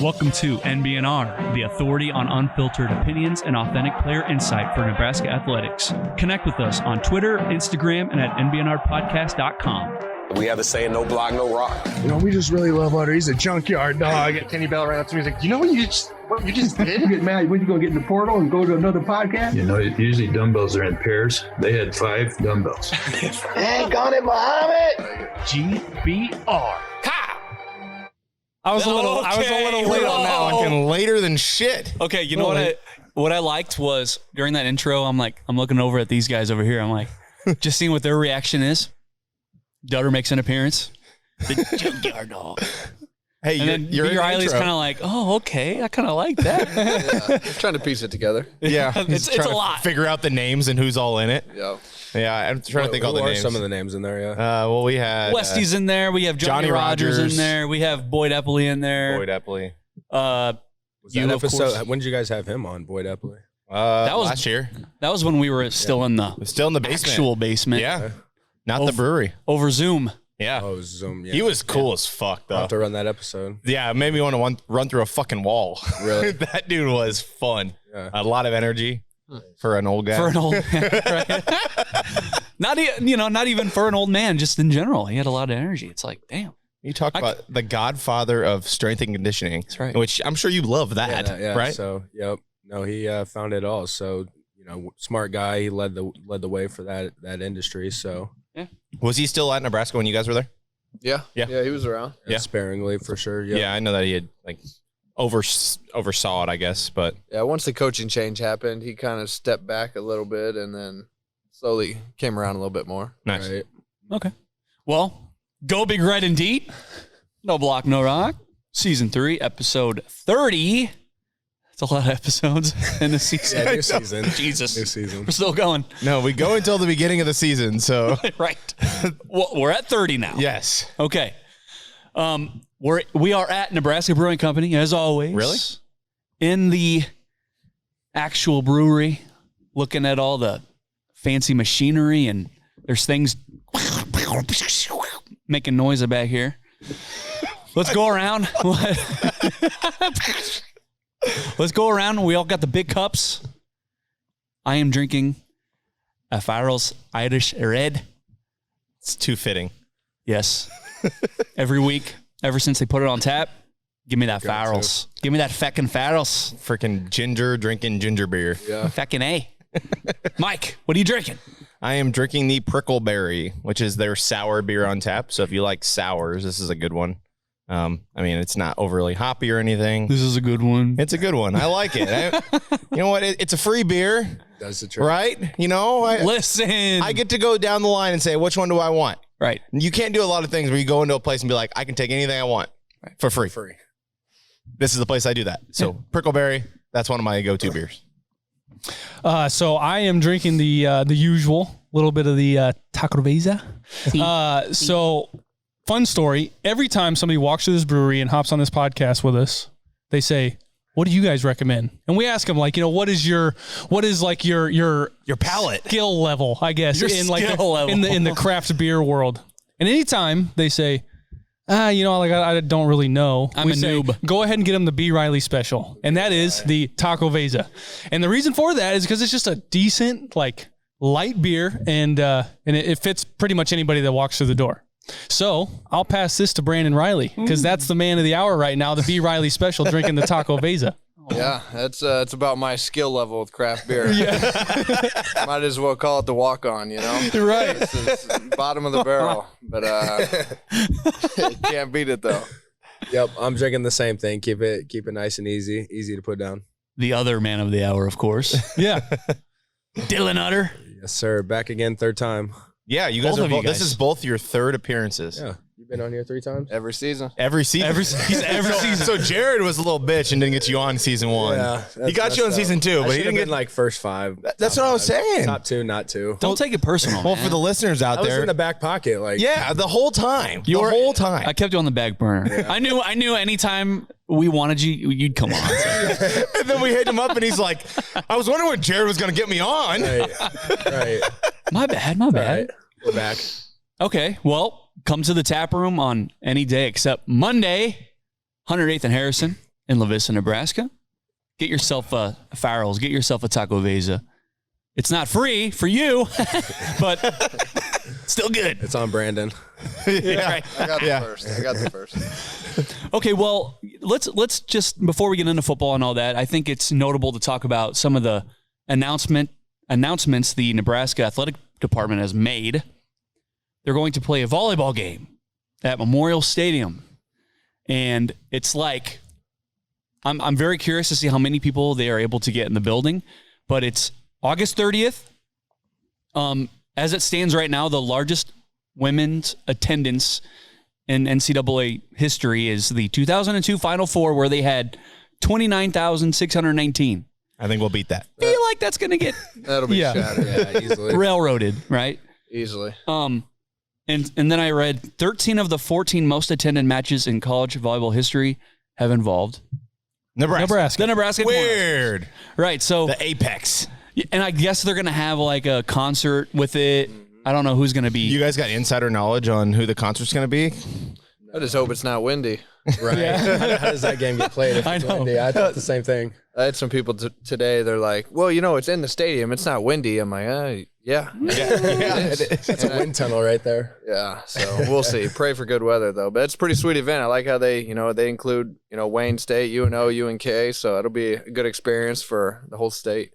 Welcome to NBNR, the authority on unfiltered opinions and authentic player insight for Nebraska athletics. Connect with us on Twitter, Instagram, and at nbnrpodcast.com. We have a saying, no block, no rock. You know, we just really love Hunter. He's a junkyard dog. Kenny Bell ran up to me. He's like, you know what you just did? You get mad when you go get in the portal and go to another podcast? You know, usually dumbbells are in pairs. They had 5 dumbbells. Hang on it, Muhammad. GBR. I was a little late on that one. Fucking later than shit. Okay, you know what I liked was during that intro, I'm looking over at these guys over here. I'm like, just seeing what their reaction is. Dutter makes an appearance. The junkyard dog. Hey, you're Reilly's kind of like, oh, okay, I kind of like that. Yeah, trying to piece it together. Yeah, it's a lot. Figure out the names and who's all in it. Yeah. Yeah, I'm trying to think all the names. Some of the names in there, yeah. Well, we had Westy's in there. We have Johnny Rogers in there. We have Boyd Epley in there. Boyd Epley. Was that episode? When did you guys have him on, Boyd Epley? That was last year. That was when we were still in the basement. Actual basement. Yeah, not the brewery. Over Zoom. Yeah. Oh, Zoom. Yeah. He was cool as fuck, though. I'll have to run that episode. Yeah, it made me want to run through a fucking wall. Really? That dude was fun. Yeah. A lot of energy for an old guy. For an old man, right? Not even for an old man, just in general. He had a lot of energy. It's like, damn. You talk about the godfather of strength and conditioning. That's right. Which I'm sure you love that, right? So, yep. No, he found it all. So, smart guy. He led the way for that industry. So, yeah. Was he still at Nebraska when you guys were there? Yeah. He was around. Yeah, sparingly for sure. Yep. Yeah, I know that he had oversaw it, I guess, but Yeah, once the coaching change happened, he kind of stepped back a little bit and then slowly came around a little bit more. nice. Right. Okay. Well, go Big Red and Deep. No Block, No Rock. Season 3, episode 30. That's a lot of episodes in the season. Yeah, new season. Jesus. New season. We're still going. No, we go until the beginning of the season, so Right. Well, we're at 30 now. yes. Okay. We are at Nebraska Brewing Company, as always. Really? In the actual brewery, looking at all the fancy machinery, and there's things making noise back here. Let's go around. Let's go around. We all got the big cups. I am drinking a Farrell's Irish Red. It's too fitting. Yes. Every week, ever since they put it on tap, give me that Farrell's. Give me that feckin' Farrell's. Freaking drinking ginger beer. Yeah. Feckin' A. Mike, what are you drinking? I am drinking the Prickleberry, which is their sour beer on tap. So if you like sours, this is a good one. I mean, it's not overly hoppy or anything. This is a good one. It's a good one. I like it. You know what? It's a free beer, That's the truth. right? You know, Listen. I get to go down the line and say, which one do I want? Right. You can't do a lot of things where you go into a place and be like, I can take anything I want for free. This is the place I do that. So Prickleberry, that's one of my go-to beers. So I am drinking the usual little bit of the Tacroveza. So fun story. Every time somebody walks to this brewery and hops on this podcast with us, they say, "What do you guys recommend?" And we ask them, like, what is your palate skill level, I guess, Your in like skill level. in the craft beer world. And anytime they say, I don't really know. I'm a noob. Go ahead and get them the B. Reilly special. And that is the Taco Veza. And the reason for that is because it's just a decent, like, light beer, and it fits pretty much anybody that walks through the door. So I'll pass this to Brandon Reilly, because that's the man of the hour right now, the B. Reilly special, drinking the Taco Veza. Yeah, it's about my skill level with craft beer. Yeah. Might as well call it the walk-on, Right. It's bottom of the barrel, but can't beat it though. Yep, I'm drinking the same thing. Keep it nice and easy to put down. The other man of the hour, of course. Yeah. Dylan Utter. Yes, sir. Back again, third time. Yeah, you guys Both are of you both. This guys. is both your third appearances. Yeah, you've been on here 3 times. Every season. Every season. He's every season. So Jared was a little bitch and didn't get you on season 1. Yeah, he got you on season 2, but he didn't get like first 5. That's what I was saying. Top 2, not 2. Don't take it personal. Well, man. for the listeners out I was there, in the back pocket, like yeah, the whole time. The whole time. I kept you on the back burner. Yeah. I knew anytime we wanted you, you'd come on. So. And then we hit him up, and he's like, "I was wondering when Jared was going to get me on." Right. My bad. Right. We're back. Okay, well, come to the tap room on any day except Monday, 108th and Harrison. in La Vista, Nebraska, get yourself a Farrell's, get yourself a Taco Vesa. It's not free for you, but still good. It's on Brandon. Yeah. I got the first. Okay, well, let's just, before we get into football and all that, I think it's notable to talk about some of the announcements the Nebraska Athletic Department has made. They're going to play a volleyball game at Memorial Stadium. And it's like, I'm very curious to see how many people they are able to get in the building, but it's August 30th. As it stands right now, the largest women's attendance in NCAA history is the 2002 Final Four, where they had 29,619. I think we'll beat that. I feel like that's going to get That'll be shattered. Yeah, easily. railroaded, right? Easily. And then I read 13 of the 14 most attended matches in college volleyball history have involved Nebraska. the Nebraska Cornhuskers. Weird. Right, so The apex. and I guess they're going to have like a concert with it. I don't know who's going to be. You guys got insider knowledge on who the concert's going to be? I just hope it's not windy. Right. How does that game get played if it's I know. windy? I thought the same thing. I had some people today. They're like, "Well, it's in the stadium. It's not windy." I'm like, "Yeah, It's a wind tunnel right there. yeah." So we'll see. Pray for good weather though. But it's a pretty sweet event. I like how they include Wayne State, UNO, UNK. So it'll be a good experience for the whole state.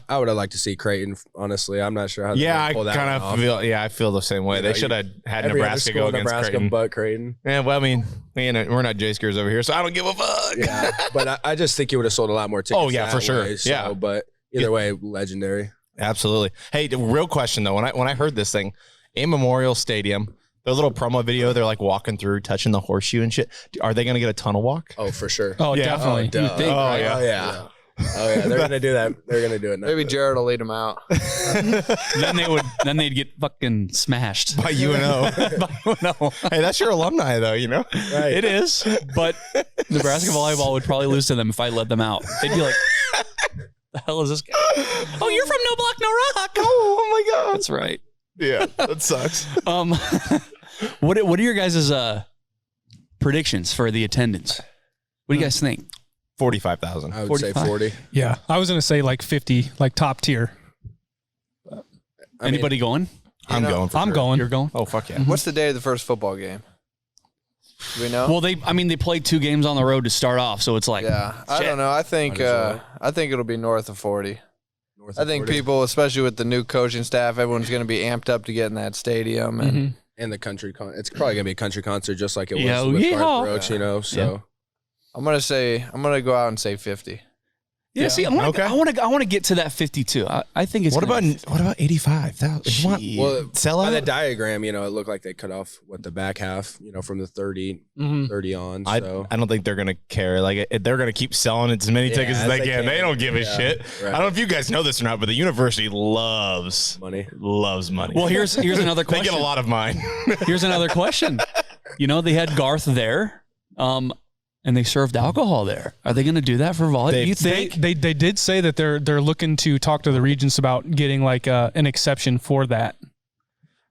I would have liked to see Creighton. Honestly, I'm not sure how. Yeah, they I pull that kind one of off. feel. Yeah, I feel the same way. They should have had Every other Nebraska school go in against Nebraska, Creighton. but Creighton. Yeah, well, I mean, we're not J-Skers over here, so I don't give a fuck. Yeah, but I just think you would have sold a lot more tickets. Oh, yeah, that for sure. way, so, Yeah. but either way, legendary. Absolutely. Hey, the real question though, when I heard this thing in Memorial Stadium, their little promo video, they're like walking through, touching the horseshoe and shit. Are they going to get a tunnel walk? Oh, for sure. Oh, Yeah. definitely. Duh. You think, Oh, right? yeah. Oh yeah. Oh yeah. They're gonna do that. They're gonna do it. Now. Maybe Jared will lead them out. then they'd get fucking smashed. By UNO. No, Hey, that's your alumni though, Right. it is. But Nebraska volleyball would probably lose to them if I let them out. They'd be like, "The hell is this guy? Oh, you're from No Block No Rock. Oh my god. That's right." Yeah, that sucks. What are your guys' predictions for the attendance? What do you guys think? 45,000. I would 45? say 40. Yeah. I was going to say like 50, like top tier. Anybody going? I'm going. For I'm sure. going. You're going? Oh fuck yeah. What's the day of the first football game? Do we know? Well, they played 2 games on the road to start off, so it's like, Yeah, I shit. don't know. I think Might as well. it'll be north of 40. North I of think 40. people, especially with the new coaching staff, everyone's going to be amped up to get in that stadium. And and the country it's probably gonna be a country concert just like it was Yo, with yeehaw. Garth Brooks, So I'm gonna go out and say 50. Yeah, see, I want Okay. to get to that 52. I think it's What gonna about 85,000? well, Sell by out? the diagram, it looked like they cut off the back half, from the 30 on. I So don't think they're gonna care. Like they're gonna keep selling as many tickets as they can. They don't give a shit. Right. I don't know if you guys know this or not, but the university loves money. money. Well, here's another they question. get a lot of mine. Here's another question. They had Garth there, and they served alcohol there. Are they going to do that for volleyball? Do you think? They did say that they're looking to talk to the regents about getting like an exception for that.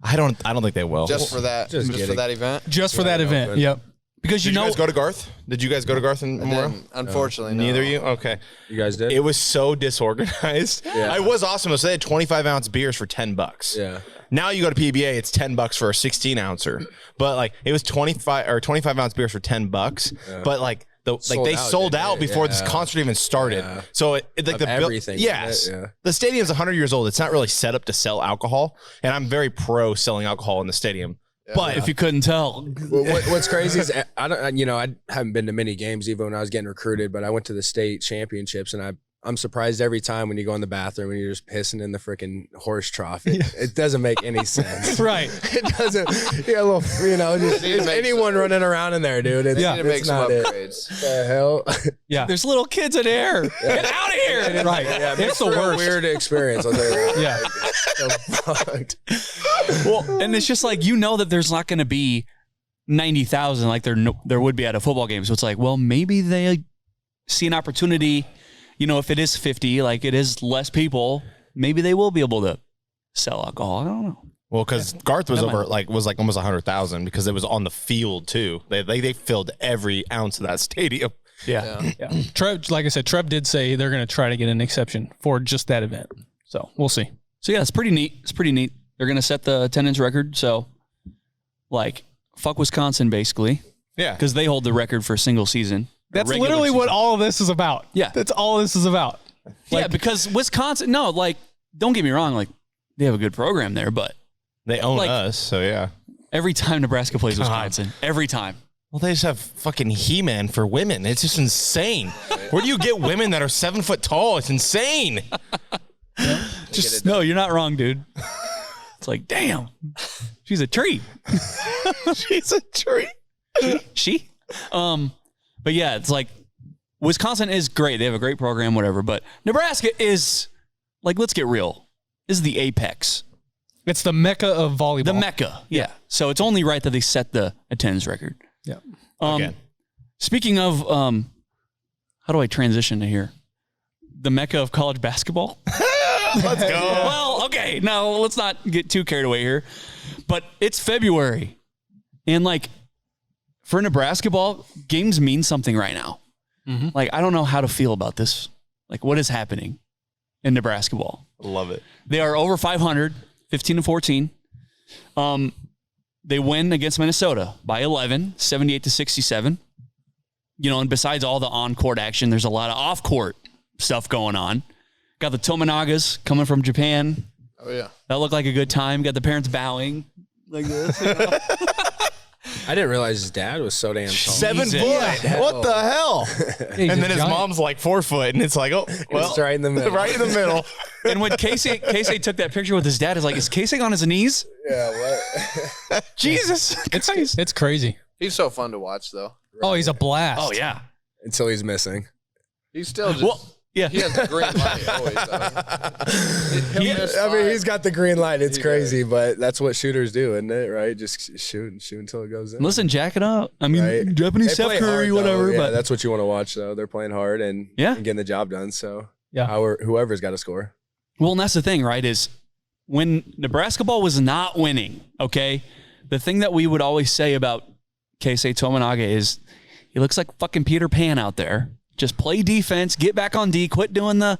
I don't think they will. Just for that, just for kidding. that event. Just for that event. open. Yep. Because Did you guys go to Garth? Did you guys go to Garth in Memorial? Then, unfortunately, no. Neither of you? Okay. You guys did? It was so disorganized. Yeah. It was awesome. So they had 25-ounce beers for $10. Yeah. Now you go to PBA, it's $10 for a 16-ouncer. But like it was 25-ounce beers for $10. But like Sold they out, sold didn't out they? before this Yeah. concert even started. Yeah. So it like Of the everything, yes. isn't it? Yeah. The stadium's 100 years old. It's not really set up to sell alcohol, and I'm very pro selling alcohol in the stadium. But if you couldn't tell, What's crazy is I haven't been to many games even when I was getting recruited, but I went to the state championships and I'm surprised every time when you go in the bathroom and you're just pissing in the freaking horse trough. It doesn't make any sense. Right. It doesn't. Yeah, a little, just it's anyone running around in there, dude. It's, They need to make it's some not it. upgrades. The hell? Yeah. there's little kids in there. Get out of here. Right. Yeah, It's the a worst. weird experience. I'll tell you that. Yeah. So fucked. Well, and it's just like, that there's not going to be 90,000 like there would be at a football game. So it's like, well, maybe they see an opportunity. If it is 50, like it is less people, maybe they will be able to sell alcohol. I don't know. Well, because Garth was was almost 100,000 because it was on the field too. They filled every ounce of that stadium. Yeah. Trev, like I said, Trev did say they're going to try to get an exception for just that event. So we'll see. So yeah, it's pretty neat. They're going to set the attendance record. So like, fuck Wisconsin, basically. Yeah. Because they hold the record for a single season. That's literally what all of this is about. Yeah. That's all this is about. Yeah, because Wisconsin, no, like, don't get me wrong, like, they have a good program there, but they own us, so yeah. Every time Nebraska plays Wisconsin, every time. Well, they just have fucking He-Man for women. It's just insane. Where do you get women that are 7 foot tall? It's insane. Just no, you're not wrong, dude. It's like, damn, she's a treat. She's a treat. She? But yeah, it's like Wisconsin is great. They have a great program, whatever. But Nebraska is like, let's get real. This is the apex. It's the mecca of volleyball. The mecca, yeah. So it's only right that they set the attendance record. Yeah. Again. Speaking of, how do I transition to here? The mecca of college basketball. Let's go. Well, okay. No, let's not get too carried away here. But it's February, and like for Nebraska ball, games mean something right now. Mm-hmm. Like I don't know how to feel about this. Like what is happening in Nebraska ball? Love it. They are over 500, 15-14. They win against Minnesota by 11, 78-67. You know, and besides all the on-court action, there's a lot of off-court stuff going on. Got the Tominagas coming from Japan. Oh, yeah. That looked like a good time. Got the parents bowing like this. You know? I didn't realize his dad was so damn tall. 7 foot. Yeah. What the hell? He's And a then his giant. mom's like 4 foot, and it's like, oh, well, It's right in the middle. right in the middle. And when Casey took that picture with his dad, is like, is Casey on his knees? Yeah, what? Jesus. It's crazy. He's so fun to watch, though. Oh, he's a blast. Oh, yeah. Until he's missing. He's still just. Well, yeah. He has the green light always. I mean, he's got the green light. It's crazy, but that's what shooters do, isn't it? Right? Just shoot until it goes in. Listen, jack it up. I mean, Right? Japanese They Steph play Curry, hard, whatever. though. Yeah, But that's what you want to watch, though. They're playing hard and getting the job done. So Yeah. whoever's got to score. well, and that's the thing, right? Is when Nebraska ball was not winning, okay, the thing that we would always say about Keisei Tominaga is he looks like fucking Peter Pan out there. Just play defense, get back on D, quit doing the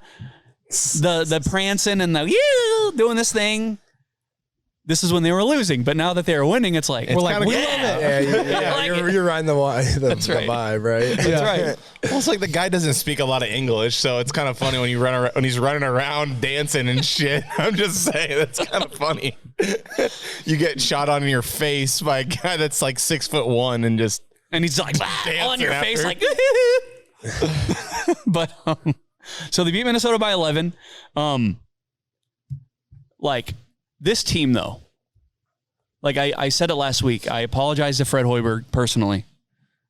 prancing and the doing this thing. This is when they were losing, but now that they are winning, it's like It's we're like, kinda we good. love it. Yeah, Like you're riding the That's right. vibe, right? That's right. Well, it's like the guy doesn't speak a lot of English, so it's kind of funny when he's running around dancing and shit. I'm just saying, that's kind of funny. You get shot on in your face by a guy that's like 6'1" and just And he's like all on your Dancing face, after. like. But so they beat Minnesota by 11. Like this team, though. Like I said it last week. I apologize to Fred Hoiberg personally.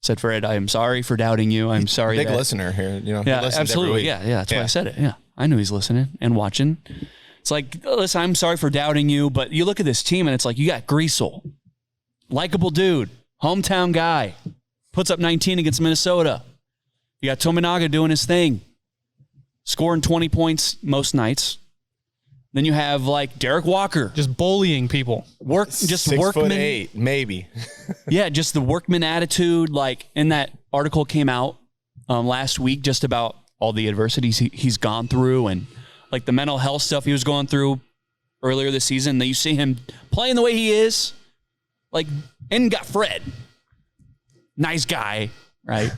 Said, Fred, I am sorry for doubting you. I'm sorry. big listener here. You know, he Yeah, listens every absolutely. week. Yeah. That's why I said it. Yeah, I knew he's listening and watching. It's like, listen, I'm sorry for doubting you, but you look at this team and it's like you got Greasel, likable dude, hometown guy, puts up 19 against Minnesota. You got Tominaga doing his thing, scoring 20 points most nights. Then you have like Derek Walker, Just bullying people. just 6'8", maybe. Yeah, just the workman attitude. Like, and that article came out last week just about all the adversities he's gone through and like the mental health stuff he was going through earlier this season. That you see him playing the way he is, like, and got Fred, nice guy, right?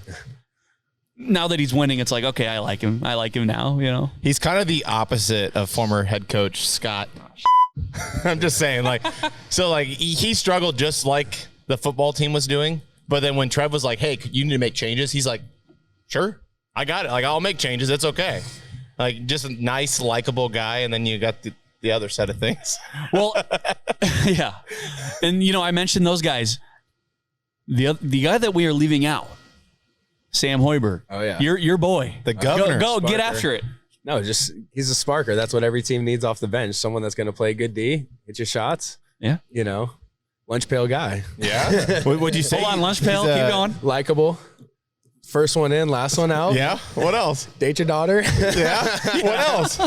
Now that he's winning, it's like, okay, I like him. I like him now, you know? He's kind of the opposite of former head coach Scott. I'm just saying, like, so like he struggled just like the football team was doing. But then when Trev was like, hey, you need to make changes, he's like, sure, I got it. Like, I'll make changes. It's okay. Like, just a nice, likable guy. And then you got the other set of things. Well, yeah. And, you know, I mentioned those guys. The guy that we are leaving out, Sam Hoiberg. Oh, yeah. Your boy. The governor. Go get Sparker. after it. No, just he's a sparker. That's what every team needs off the bench. Someone that's going to play good D, hit your shots. Yeah. You know, lunch pail guy. Yeah. What'd you say? Hold on, lunch pail. He's, Keep going. Likeable. First one in, last one out. Yeah. What else? Date your daughter. Yeah. What else?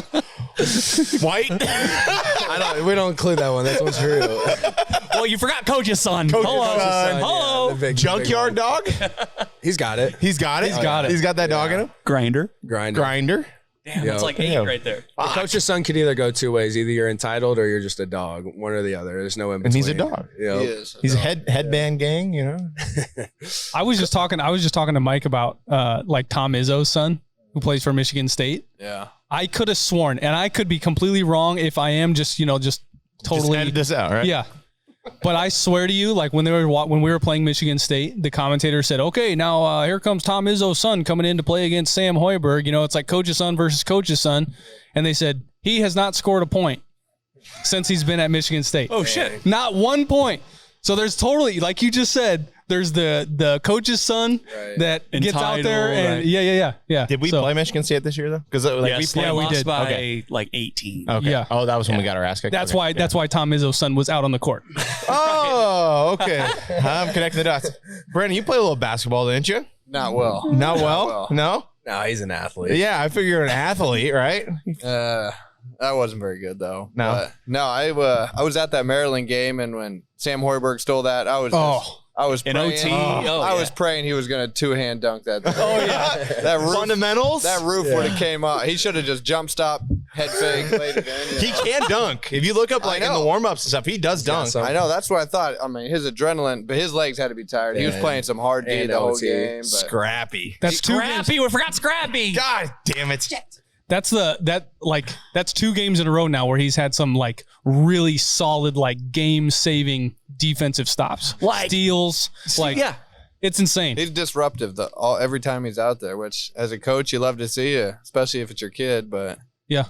White. We don't include that one. That one's true. Well, you forgot Coach's son. Coach's Hello. son, Hello. Junkyard dog. He's got it. He's got it. He's got that dog in him. Grinder. Grinder. Damn, that's like 8 right there. The coach's son could either go two ways. Either you're entitled or you're just a dog. One or the other. There's no in between. And he's a dog. You know? He is. He's a headband gang. You know. I was just talking to Mike about like Tom Izzo's son who plays for Michigan State. Yeah. I could have sworn, and I could be completely wrong if I am just totally Just edit this out, right? Yeah. But I swear to you, like when we were playing Michigan State, the commentator said, "Okay, now here comes Tom Izzo's son coming in to play against Sam Hoiberg. You know, it's like coach's son versus coach's son." And they said he has not scored a point since he's been at Michigan State. Oh shit! Not 1 point. So there's totally, like you just said, there's the coach's son that gets out there and yeah. Did we play Michigan State this year though? Because Yes, we they we lost did. by like 18. Okay. Yeah. Oh, that was when we got our ass kicked. That's Okay. why Tom Izzo's son was out on the court. Oh, okay. I'm connecting the dots. Brandon, you played a little basketball, didn't you? Not well. Not well. No. No, he's an athlete. Yeah, I figure you're an athlete, right? That wasn't very good though. No. But, no, I was at that Maryland game, and when Sam Hoiberg stole that, I was In praying. OT? Oh, I yeah. was praying he was gonna 2-hand dunk that thing. Oh yeah. That roof, Fundamentals. that roof would have came out. He should have just jump stop, head fake, played it in. He can dunk. If you look up like in the warm ups and stuff, he does dunk. I know. That's what I thought. I mean, his adrenaline, but his legs had to be tired. He was playing some hard D And the whole OT. game. But Scrappy. That's two games. Scrappy. We forgot Scrappy. God damn it. That's 2 games in a row now where he's had some like really solid like game saving defensive stops, Like- steals, yeah. it's insane. he's disruptive every time he's out there, which as a coach you love to see, especially if it's your kid. But Yeah.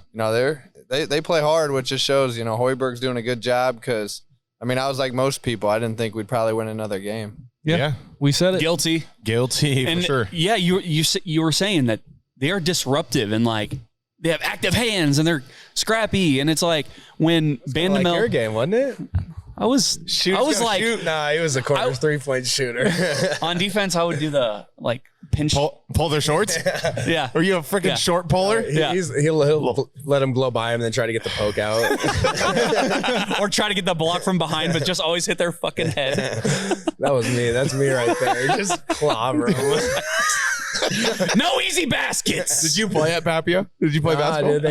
they play hard, which just shows Hoiberg's doing a good job. Because I mean, I was like most people, I didn't think we'd probably win another game. Yeah. We said it. Guilty. For sure. Yeah, you were saying that they are disruptive and like they have active hands and they're scrappy, and it's like when Like your Bandamel. game, wasn't it? I was like Nah, he was a corner 3-point shooter. on defense. I would do the like pinch. Pull their shorts? Yeah. Are you a freaking Yeah. short puller? Yeah. He'll let him glow by him and then try to get the poke out. Or try to get the block from behind, but just always hit their fucking head. That was me. That's me right there. Just clobber him. No easy baskets. Did you play at Papio? Did you play basketball? Dude,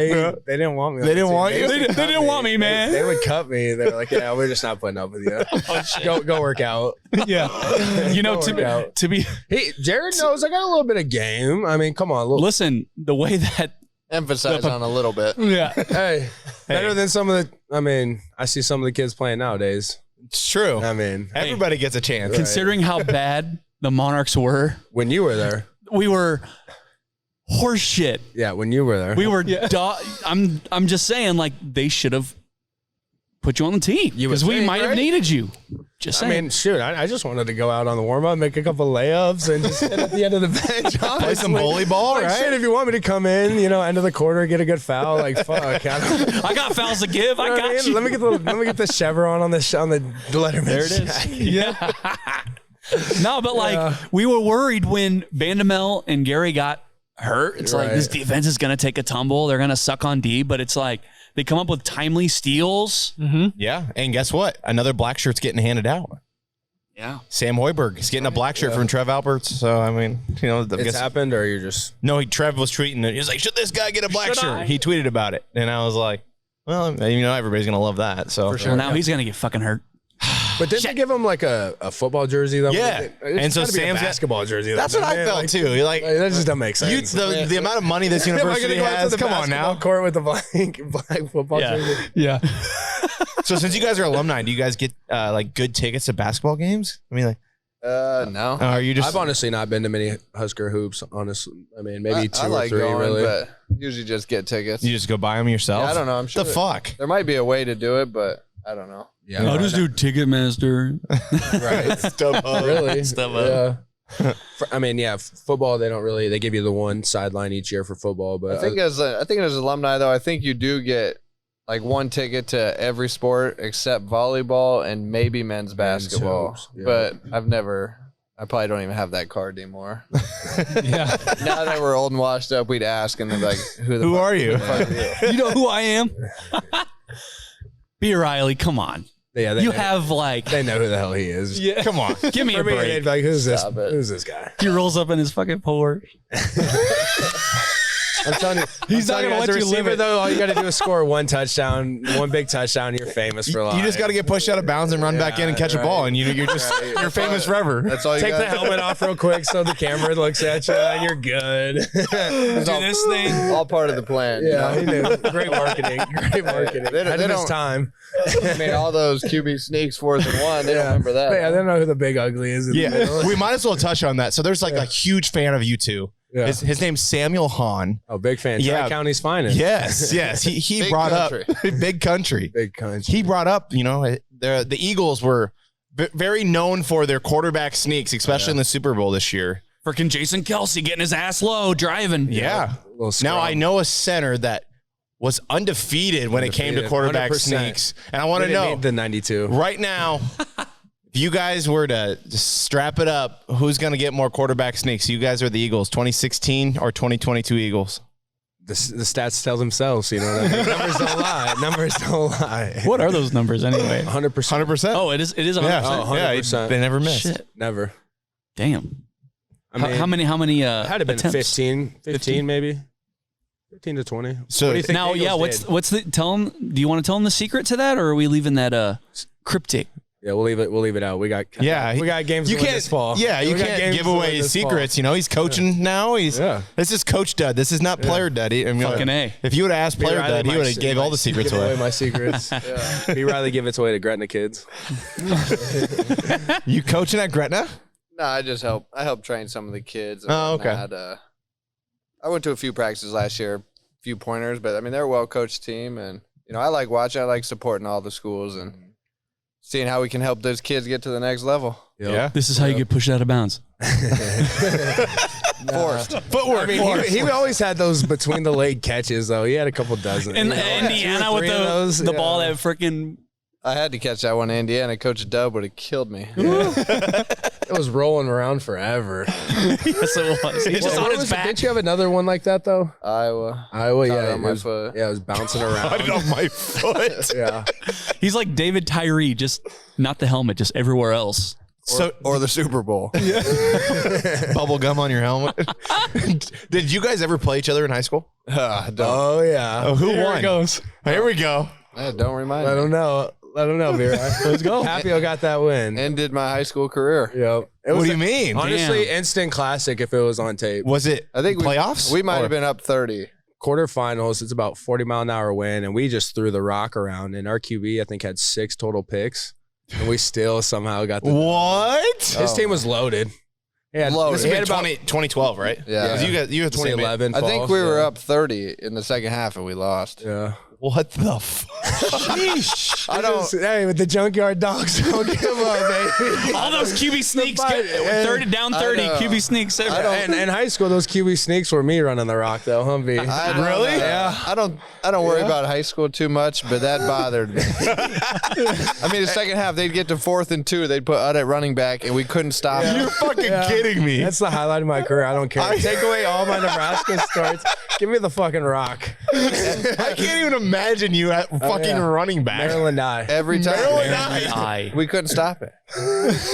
they didn't want me. They didn't want you? They didn't want me, man. They would cut me. They were like, "Yeah, we're just not putting up with you. Go work out." Yeah. To be Hey, Jared knows I got a little bit of game. I mean, come on. Listen, the way that Emphasize on a little bit. yeah. Hey, better than some of the. I mean, I see some of the kids playing nowadays. It's true. I mean, Everybody gets a chance. considering how bad the Monarchs were, when you were there, we were horse shit. yeah, when you were there, We were. I'm just saying, like they should have put you on the team You would because we think, might have right? needed you. Just I saying. mean, shoot, I just wanted to go out on the warm up, make a couple layups, and just sit at the end of the bench. Play some bully ball, Like, right? shit, if you want me to come in, end of the quarter, get a good foul, like fuck. I got fouls to give. I got you. Let me get the chevron on the Letterman. There it is. jacket. Yeah. No, but like we were worried when Bandamel and Gary got hurt. It's like Right. this defense is going to take a tumble. They're going to suck on D, but it's like they come up with timely steals. Yeah. And guess what? Another black shirt's getting handed out. Yeah. Sam Hoiberg is getting a black shirt from Trev Alberts. So, I mean, I It's guess. happened, or you're just Trev was tweeting it. He was like, should this guy get a black Should shirt? I? He tweeted about it. And I was like, well, everybody's going to love that. So, For sure. Well, now he's going to get fucking hurt. But didn't they give him like a football jersey though? Yeah. It's And so gotta be a Sam's got- basketball jersey. That's though, what I man. felt too. You're like, that just doesn't make sense. the amount of money this Am I university gonna go out to has. the Come on basketball now. court with a black football Yeah. jersey? Yeah. So since you guys are alumni, do you guys get like good tickets to basketball games? I mean, like, No. are you just? I've honestly not been to many Husker hoops. Honestly, I mean maybe two I or like three. going, Really, but usually just get tickets. You just go buy them yourself? Yeah, I don't know. I'm sure The fuck? there might be a way to do it, but I don't know. yeah, I'll just do Ticketmaster. right. Really, Stuff up. yeah. I mean, yeah, football. They don't really. They give you the one sideline each year for football, but I think as alumni though, I think you do get like one ticket to every sport except volleyball and maybe men's basketball. hoops, yeah. But I've never I probably don't even have that card anymore. Yeah. Now that we're old and washed up, we'd ask, and they'd be like, Who are you? You know who I am? B. Reilly, come on. Yeah, You have like they know who the hell he is. Yeah. Come on. Give me a For me, break. they'd be like, who's this? Stop it. Who's this guy? He rolls up in his fucking Porsche. I'm telling you, He's not going gonna to let you live receiver, it. though. All you got to do is score one touchdown, one big touchdown. You're famous for life. You just got to get pushed out of bounds and run back in and catch a ball, and you're just you're famous forever. That's all you Take got. the helmet off real quick so the camera looks at you and you're good. Do this thing. All part of the plan. Yeah, You he know? knew. Great marketing. Great marketing. They don't- Ahead they of his don't- time. I mean, all those QB sneaks, 4th and 1, they don't remember that. Yeah, they don't know who the big ugly is. In the middle. We might as well touch on that. So there's like a huge fan of you two. Yeah. His name's Samuel Hahn. Oh, big fan. Yeah. Tri-County's finest. Yes. He Big brought country. up big country. Big country. He brought up, the Eagles were very known for their quarterback sneaks, especially in the Super Bowl this year. Freaking Jason Kelsey getting his ass low, driving. Yeah. Little scrub. Now I know a center that was undefeated when it came to Undefeated, quarterback 100%. sneaks. And I want We to didn't know need the 92. right now, if you guys were to just strap it up, who's going to get more quarterback sneaks? You guys are the Eagles, 2016 or 2022 Eagles? The stats tell themselves, you know what I mean? Numbers don't lie. Numbers don't lie. What are those numbers anyway? 100%. 100%. Oh, it is 100%. yeah. Oh, Yeah, 100%. they never missed. Shit. Never. Damn. I mean, How many had it been attempts? 15 maybe. 15 to 20. So What do you think Now, the yeah, Eagles did? what's the tell them? Do you want to tell them the secret to that, or are we leaving that cryptic? Yeah, we'll leave it out. We got we games to win this fall. Yeah, you We got can't games give to win away his this fall. secrets. He's coaching now. Yeah. This is Coach Dud. This is not Player Dud. Fucking A. If you would have asked B. Player Reilly Dud, he might- would have gave all the secrets give away. my secrets. B. Reilly give it away to Gretna kids. You coaching at Gretna? No, I help train some of the kids. and Oh, okay. whatnot. I went to a few practices last year, a few pointers, but I mean, they're a well-coached team, and I like watching, I like supporting all the schools and seeing how we can help those kids get to the next level. Yep. Yeah. This is how you get pushed out of bounds. Forced. Footwork. I mean, he always had those between the leg catches, though. He had a couple dozen. In You know, Indiana 2 or with 3 of those, the yeah. ball that freaking I had to catch that one in Indiana. Coach Dub would have killed me. It was rolling around forever. yes it was. He just on his back. Didn't you have another one like that though? Iowa. Iowa, Caught yeah. it on my it was, foot. Yeah, it was bouncing around. Put it on my foot. Yeah. He's like David Tyree, just not the helmet, just everywhere else. Or the Super Bowl. Bubble gum on your helmet. Did you guys ever play each other in high school? Oh yeah. Who Here won? it goes. Here we go. Don't remind Let me. him know. Let him know, Vera. Let's go. Happy got that win. Ended my high school career. Yep. It What was do you mean? honestly instant classic if it was on tape. Was it I think playoffs? We might Or- have been up 30. Quarterfinals, it's about 40-mile-an-hour wind, and we just threw the rock around. And our QB, I think, had 6 total picks, and we still somehow got the. What? His team was loaded. Yeah, Loaded. This he has had been 2012, right? Yeah. 'Cause you had the same 2011. I think fall, we were yeah. up 30 in the second half and we lost. Yeah. What the fuck? I don't. Hey, with the junkyard dogs, don't give up, baby. All those QB sneaks, fight, get 30 down 30 know. QB sneaks. And in high school, those QB sneaks were me running the rock, though, Humvee. Really? Yeah. I don't worry about high school too much, but that bothered me. I mean, the second half, they'd get to 4th and 2. They'd put Ud at running back, and we couldn't stop him. You're fucking kidding me. That's the highlight of my career. I don't care. Take away all my Nebraska starts. Give me the fucking rock. I can't even imagine you at fucking yeah. running back. Maryland die. Every time. Aye. We couldn't stop it.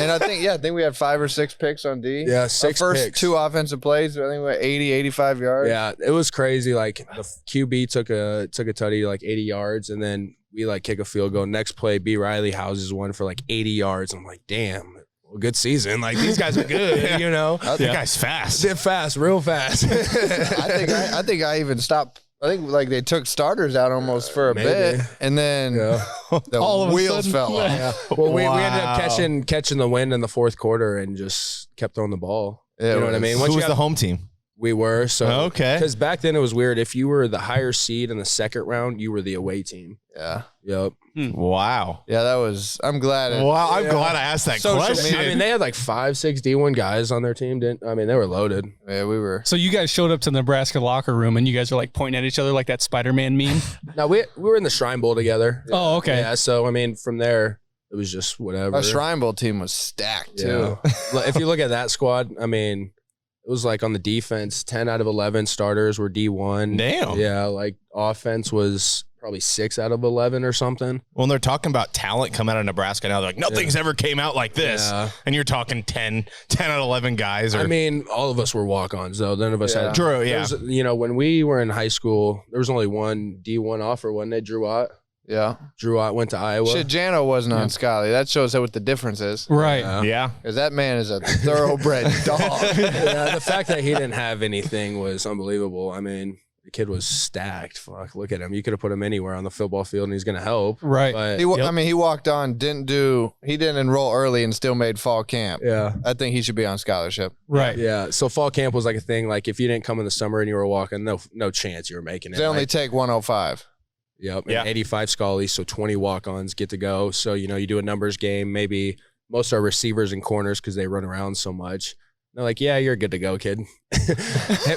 And I think we had 5 or 6 picks on D. Yeah, Our 6 first picks. 2 offensive plays, I think we were 80, 85 yards. Yeah, it was crazy. Like the QB took a tutty like 80 yards, and then we like kick a field goal. Next play, B. Reilly houses one for like 80 yards. I'm like, damn, well, good season. Like these guys are good, you know. That guy's fast. Did fast, real fast. I think I even stopped. I think like they took starters out almost for a bit, and then Yeah. the All of a wheels sudden. fell off. Yeah. Well, we ended up Wow. catching the wind in the 4th quarter and just kept throwing the ball. Yeah, you know what I mean? Once Who you was got- the home team? We were so Okay. because back then it was weird. If you were the higher seed in the 2nd round, you were the away team. Yeah, Yep. Wow. yeah, that was. I'm glad. Wow. I'm glad I asked that Social question. media. I mean, they had like 5, 6 D1 guys on their team. Didn't I mean they were loaded. Yeah, we were. So you guys showed up to the Nebraska locker room and you guys are like pointing at each other like that Spider-Man meme. Now we were in the Shrine Bowl together. Oh, okay. Yeah. So I mean, from there, it was just whatever. Our Shrine Bowl team was stacked too. If you look at that squad, I mean, it was like on the defense, 10 out of 11 starters were D1. Damn. Yeah, like offense was probably 6 out of 11 or something. When they're talking about talent come out of Nebraska now, they're like, nothing's ever came out like this. Yeah. And you're talking 10 out of 11 guys. Or, I mean, all of us were walk-ons, though. None of us had. True, yeah. You know, when we were in high school, there was only one D1 offer, wasn't it? Drew Ott. Yeah. Drew Ott went to Iowa. Shit, Jano wasn't on Scotty. That shows what the difference is. Right. Yeah. Because that man is a thoroughbred dog. Yeah, the fact that he didn't have anything was unbelievable. I mean, the kid was stacked. Fuck, look at him. You could have put him anywhere on the football field, and he's going to help. Right. But, I mean, he walked on, he didn't enroll early and still made fall camp. yeah. I think he should be on scholarship. Right. Yeah. So fall camp was like a thing. Like if you didn't come in the summer and you were walking, no chance you were making it. They only Like, take 105. Yep. Yeah. And 85 scullies, so 20 walk-ons get to go. So, you know, you do a numbers game. Maybe most are receivers and corners because they run around so much. They're like, yeah, you're good to go, kid.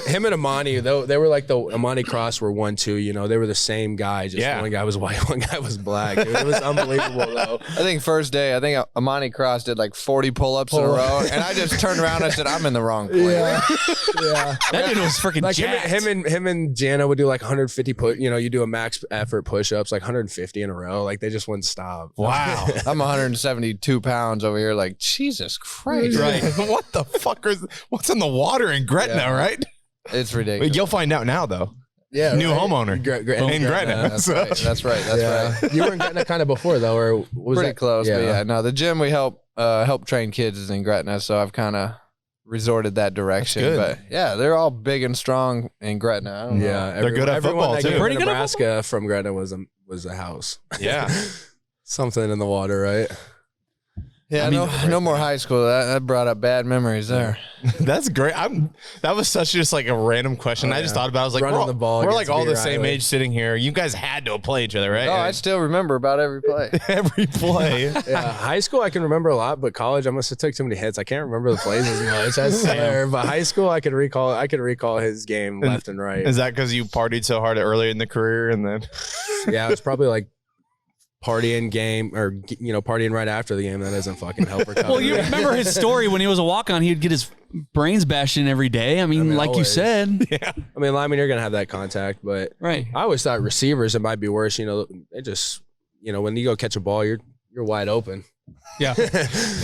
Him and Amani, though, they were like the Amani Cross were 1-2. You know, they were the same guy. Just one guy was white, one guy was black. Dude, it was unbelievable, though. I think first day, Amani Cross did like 40 pull-ups in a row, and I just turned around and I said, I'm in the wrong place. Yeah. That dude was freaking Like jacked. him and Jana would do like 150 you do a max effort push-ups, like 150 in a row. Like they just wouldn't stop. Wow. I'm 172 pounds over here, like, Jesus Christ. Right. What the fuck what's in the water in Gretna, right? It's ridiculous. You'll find out now, though. Yeah. New right? homeowner in Gretna. That's right. That's right. You were in Gretna kind of before, though, or was Pretty that close, but yeah. No, the gym we help train kids is in Gretna, so I've kind of resorted that direction. That's But good. yeah, they're all big and strong in Gretna. I don't know. Yeah, They're good at everyone football, that too. came to Pretty good at Nebraska from Gretna was a house. Yeah. Something in the water, right? Yeah, no more high school. That brought up bad memories there. That's great. That was such just like a random question. I just thought about it. I was like, Running the ball we're against like all the Beer same Island. age sitting here. You guys had to play each other, right? Oh, I still remember about every play. Every play. Yeah, high school I can remember a lot, but college I must have took too many hits. I can't remember the plays as much. I swear. But high school I could recall his game left and right. Is that because you partied so hard earlier in the career and then? Yeah, it was probably like partying game or partying right after the game. That doesn't fucking help recovery. Well, you remember his story when he was a walk-on. He would get his brains bashed in every day. I mean like always. you said. Yeah. I mean, linemen, you're gonna have that contact, but Right. I always thought receivers it might be worse. You know, they just when you go catch a ball, you're wide open. Yeah.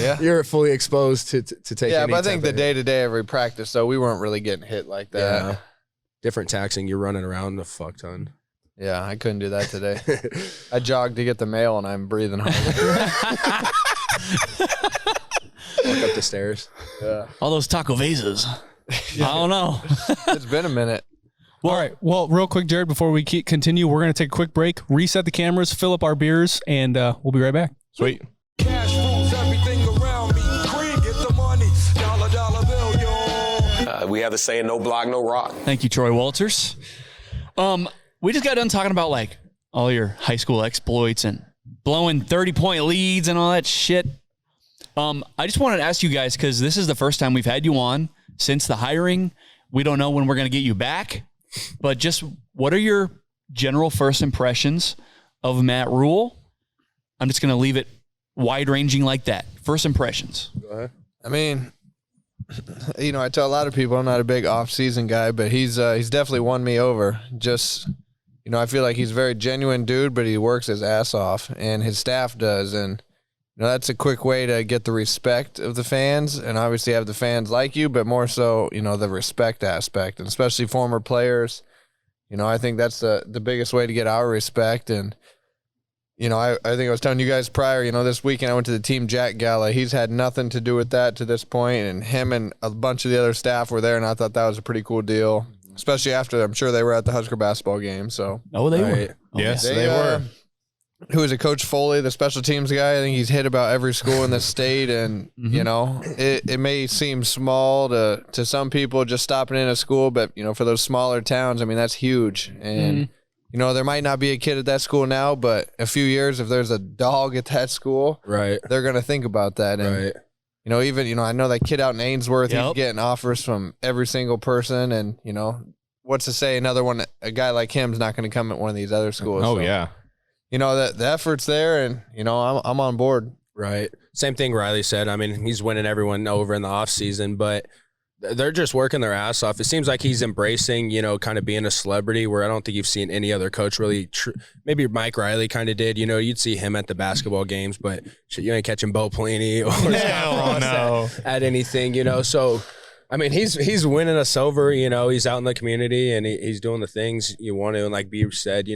Yeah. You're fully exposed to take. Yeah, any but I think type the of- day-to-day every practice, though, we weren't really getting hit like that. Yeah. Different taxing. You're running around a fuck ton. Yeah, I couldn't do that today. I jogged to get the mail, and I'm breathing hard. Walk up the stairs. Yeah. All those taco Vezas. I don't know. It's been a minute. All right. Well, real quick, Jared, before we continue, we're going to take a quick break, reset the cameras, fill up our beers, and we'll be right back. Sweet. Cash rules everything around me. Green, get the money. Dollar bill, yo. We have the saying, no block, no rock. Thank you, Troy Walters. We just got done talking about like all your high school exploits and blowing 30-point leads and all that shit. I just wanted to ask you guys, because this is the first time we've had you on since the hiring. We don't know when we're going to get you back, but just what are your general first impressions of Matt Rule? I'm just going to leave it wide-ranging like that. First impressions. Go ahead. I mean, I tell a lot of people I'm not a big off-season guy, but he's definitely won me over. Just, I feel like he's a very genuine dude, but he works his ass off, and his staff does, and that's a quick way to get the respect of the fans, and obviously have the fans like you, but more so, the respect aspect, and especially former players. I think that's the biggest way to get our respect, and I think I was telling you guys prior, this weekend I went to the Team Jack Gala. He's had nothing to do with that to this point, and him and a bunch of the other staff were there, and I thought that was a pretty cool deal, especially after I'm sure they were at the Husker basketball game. So Oh, they were. Oh, Yes, yeah. they were. Who is it, Coach Foley, the special teams guy? I think he's hit about every school in the state, and it may seem small to some people just stopping in a school, but for those smaller towns, I mean that's huge, and. There might not be a kid at that school now, but a few years, if there's a dog at that school, Right. they're going to think about that. And, Right. I know that kid out in Ainsworth, Yep. he's getting offers from every single person. And, what's to say a guy like him's not going to come at one of these other schools. Oh, So, yeah. the effort's there, and I'm on board. Right. Same thing Reilly said. I mean, he's winning everyone over in the off season, but they're just working their ass off. It seems like he's embracing, kind of being a celebrity, where I don't think you've seen any other coach really. Maybe Mike Reilly kind of did. You'd see him at the basketball games, but shit, you ain't catching Bo Pelini or Scott Frost at anything. So, I mean, he's winning us over. He's out in the community and he's doing the things you want to. And like B said,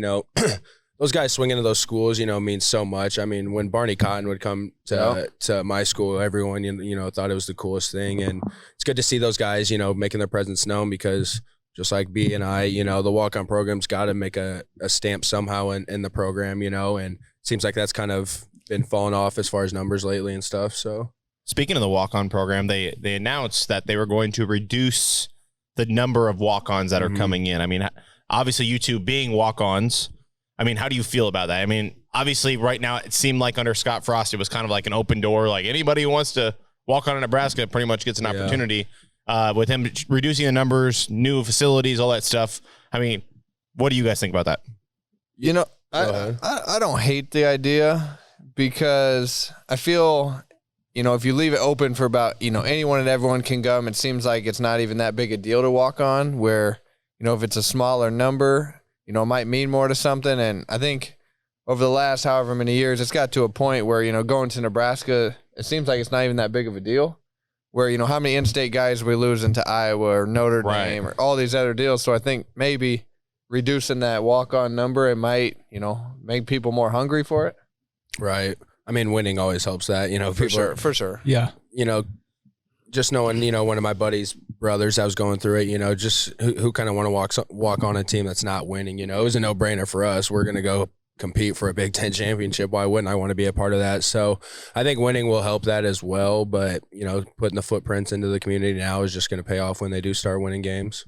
those guys swinging to those schools, means so much. I mean, when Barney Cotton would come to my school, everyone, thought it was the coolest thing. And it's good to see those guys, making their presence known, because just like B and I, the walk-on program's got to make a stamp somehow in the program, and it seems like that's kind of been falling off as far as numbers lately and stuff. So speaking of the walk-on program, they announced that they were going to reduce the number of walk-ons that are coming in. I mean, obviously you two being walk-ons, I mean, how do you feel about that? I mean, obviously right now it seemed like under Scott Frost, it was kind of like an open door. Like anybody who wants to walk on in Nebraska pretty much gets an opportunity. With him reducing the numbers, new facilities, all that stuff. I mean, what do you guys think about that? I don't hate the idea, because I feel, if you leave it open for about, anyone and everyone can come, it seems like it's not even that big a deal to walk on, where, if it's a smaller number, it might mean more to something. And I think over the last however many years, it's got to a point where, going to Nebraska, it seems like it's not even that big of a deal, where, how many in-state guys we lose into Iowa or Notre Dame or all these other deals. So I think maybe reducing that walk-on number, it might, make people more hungry for it. Right. I mean, winning always helps that, For sure. Yeah. Just knowing, one of my buddy's brothers, I was going through it, just who kind of want to walk on a team that's not winning, it was a no-brainer for us. We're going to go compete for a Big Ten championship. Why wouldn't I want to be a part of that? So I think winning will help that as well. But, putting the footprints into the community now is just going to pay off when they do start winning games.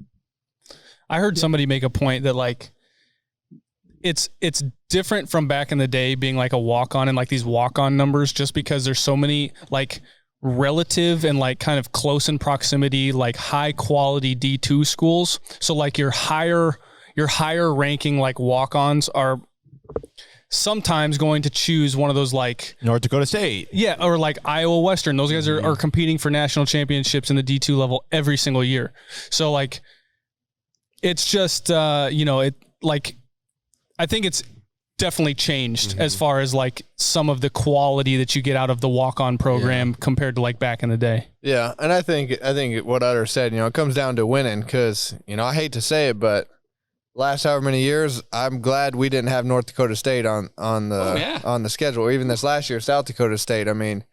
I heard somebody make a point that, like, it's different from back in the day being like a walk-on and like these walk-on numbers, just because there's so many like relative and like kind of close in proximity, like high quality D2 schools. So like your higher ranking like walk-ons are sometimes going to choose one of those, like North Dakota State. Yeah. Or like Iowa Western. Those guys are competing for national championships in the D2 level every single year. So like, it's just, I think it's definitely changed as far as like some of the quality that you get out of the walk-on program compared to like back in the day. Yeah. And I think what Utter said, it comes down to winning, because, I hate to say it, but last however many years, I'm glad we didn't have North Dakota State on the schedule, or even this last year, South Dakota State. I mean,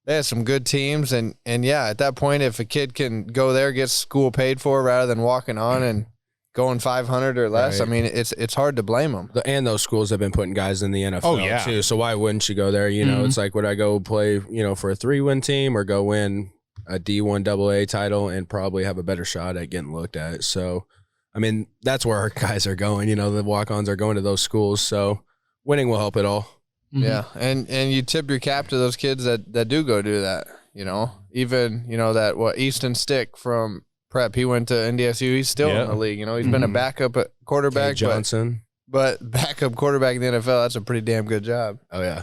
they had some good teams, and at that point, if a kid can go there, get school paid for rather than walking on and going 500 or less, I mean, it's hard to blame them. And those schools have been putting guys in the NFL too. So why wouldn't you go there? It's like, would I go play, for a 3-win team, or go win a D1 AA title and probably have a better shot at getting looked at? So, I mean, that's where our guys are going. The walk-ons are going to those schools. So winning will help it all. Yeah. And you tip your cap to those kids that do go do that, even, that Easton Stick from Prep, he went to NDSU. He's still in the league. He's been a backup at quarterback. Johnson. But backup quarterback in the NFL, that's a pretty damn good job. Oh, yeah.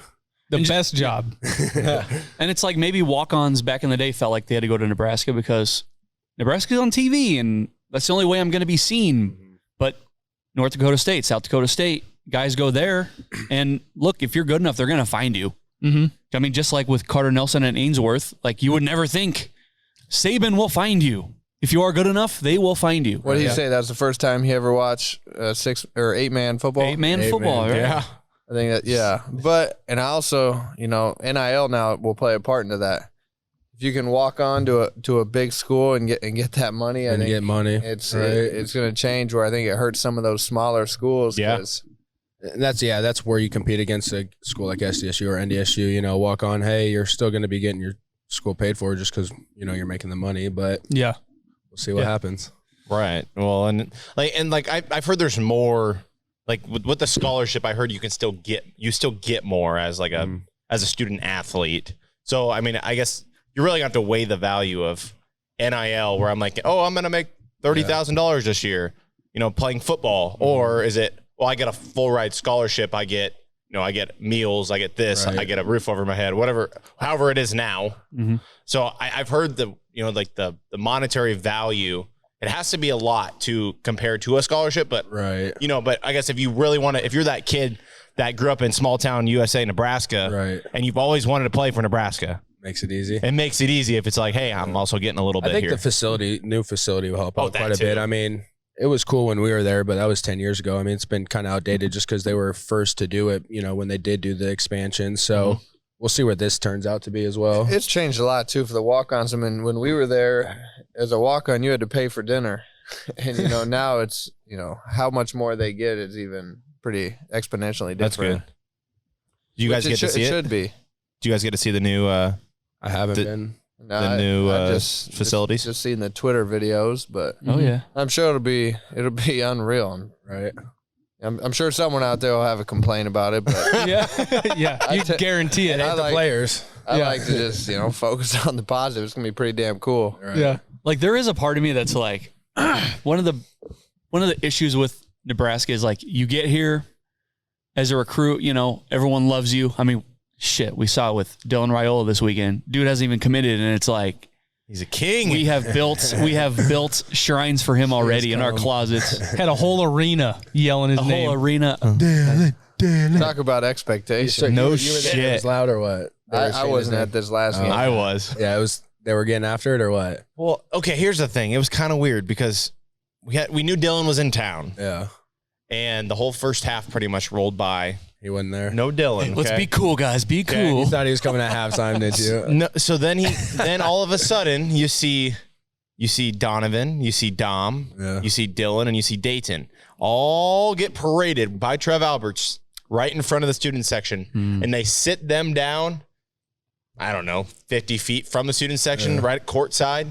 The best job. And it's like maybe walk-ons back in the day felt like they had to go to Nebraska because Nebraska's on TV and that's the only way I'm going to be seen. But North Dakota State, South Dakota State, guys go there. And look, if you're good enough, they're going to find you. I mean, just like with Carter Nelson and Ainsworth, like you would never think Saban will find you. If you are good enough, they will find you. What do you say? That was the first time he ever watched 6 or 8-man football? 8-man football, right? Yeah. I think that, yeah. But, and I also, NIL now will play a part into that. If you can walk on to a big school and get that money, I think get money, it's going to change, where I think it hurts some of those smaller schools. Yeah. That's where you compete against a school like SDSU or NDSU, walk on, hey, you're still going to be getting your school paid for just because, you're making the money, but yeah. We'll see what happens. Right. Well, I've heard there's more, like with the scholarship, I heard you still get more as like as a student athlete. So, I mean, I guess you really have to weigh the value of NIL, where I'm like, I'm going to make $30,000 this year, playing football. Or is it, well, I get a full ride scholarship. I get, I get meals, I get this, I get a roof over my head, whatever, however it is now. Mm-hmm. So I've heard the monetary value, it has to be a lot to compare to a scholarship, but but I guess if you really want to, if you're that kid that grew up in small town USA, Nebraska, and you've always wanted to play for Nebraska, makes it easy. It makes it easy if it's like, hey, I'm also getting a little bit here. I think the new facility will help out quite a bit. I mean, it was cool when we were there, but that was 10 years ago. I mean, it's been kind of outdated just because they were first to do it, when they did do the expansion. So we'll see what this turns out to be as well. It's changed a lot, too, for the walk-ons. I mean, when we were there, as a walk-on, you had to pay for dinner. And, now it's, how much more they get is even pretty exponentially different. That's good. Do you guys get to see it? It should be. Do you guys get to see the new I haven't been. No, the new facilities. Just seen the Twitter videos, but I'm sure it'll be unreal, right? I'm sure someone out there will have a complaint about it, but you guarantee it. The players. I like to just focus on the positive. It's gonna be pretty damn cool. Right. Yeah, like there is a part of me that's like one of the issues with Nebraska is like you get here as a recruit, everyone loves you. I mean. Shit, we saw it with Dylan Reilly this weekend. Dude hasn't even committed, and it's like he's a king. We have built shrines for him already in our closets. Had a whole arena yelling his name. A whole arena. Talk about expectation. No shit. It was loud or what? I wasn't at this last game. I was. Yeah, it was. They were getting after it or what? Well, okay. Here's the thing. It was kind of weird because we knew Dylan was in town. Yeah. And the whole first half pretty much rolled by. He wasn't there. No Dylan. Hey, let's be cool, guys. Be cool. You thought he was coming at halftime, did you? No. So then all of a sudden you see Donovan, you see Dom, you see Dylan, and you see Dayton all get paraded by Trev Alberts right in front of the student section, and they sit them down. I don't know, 50 feet from the student section, right courtside,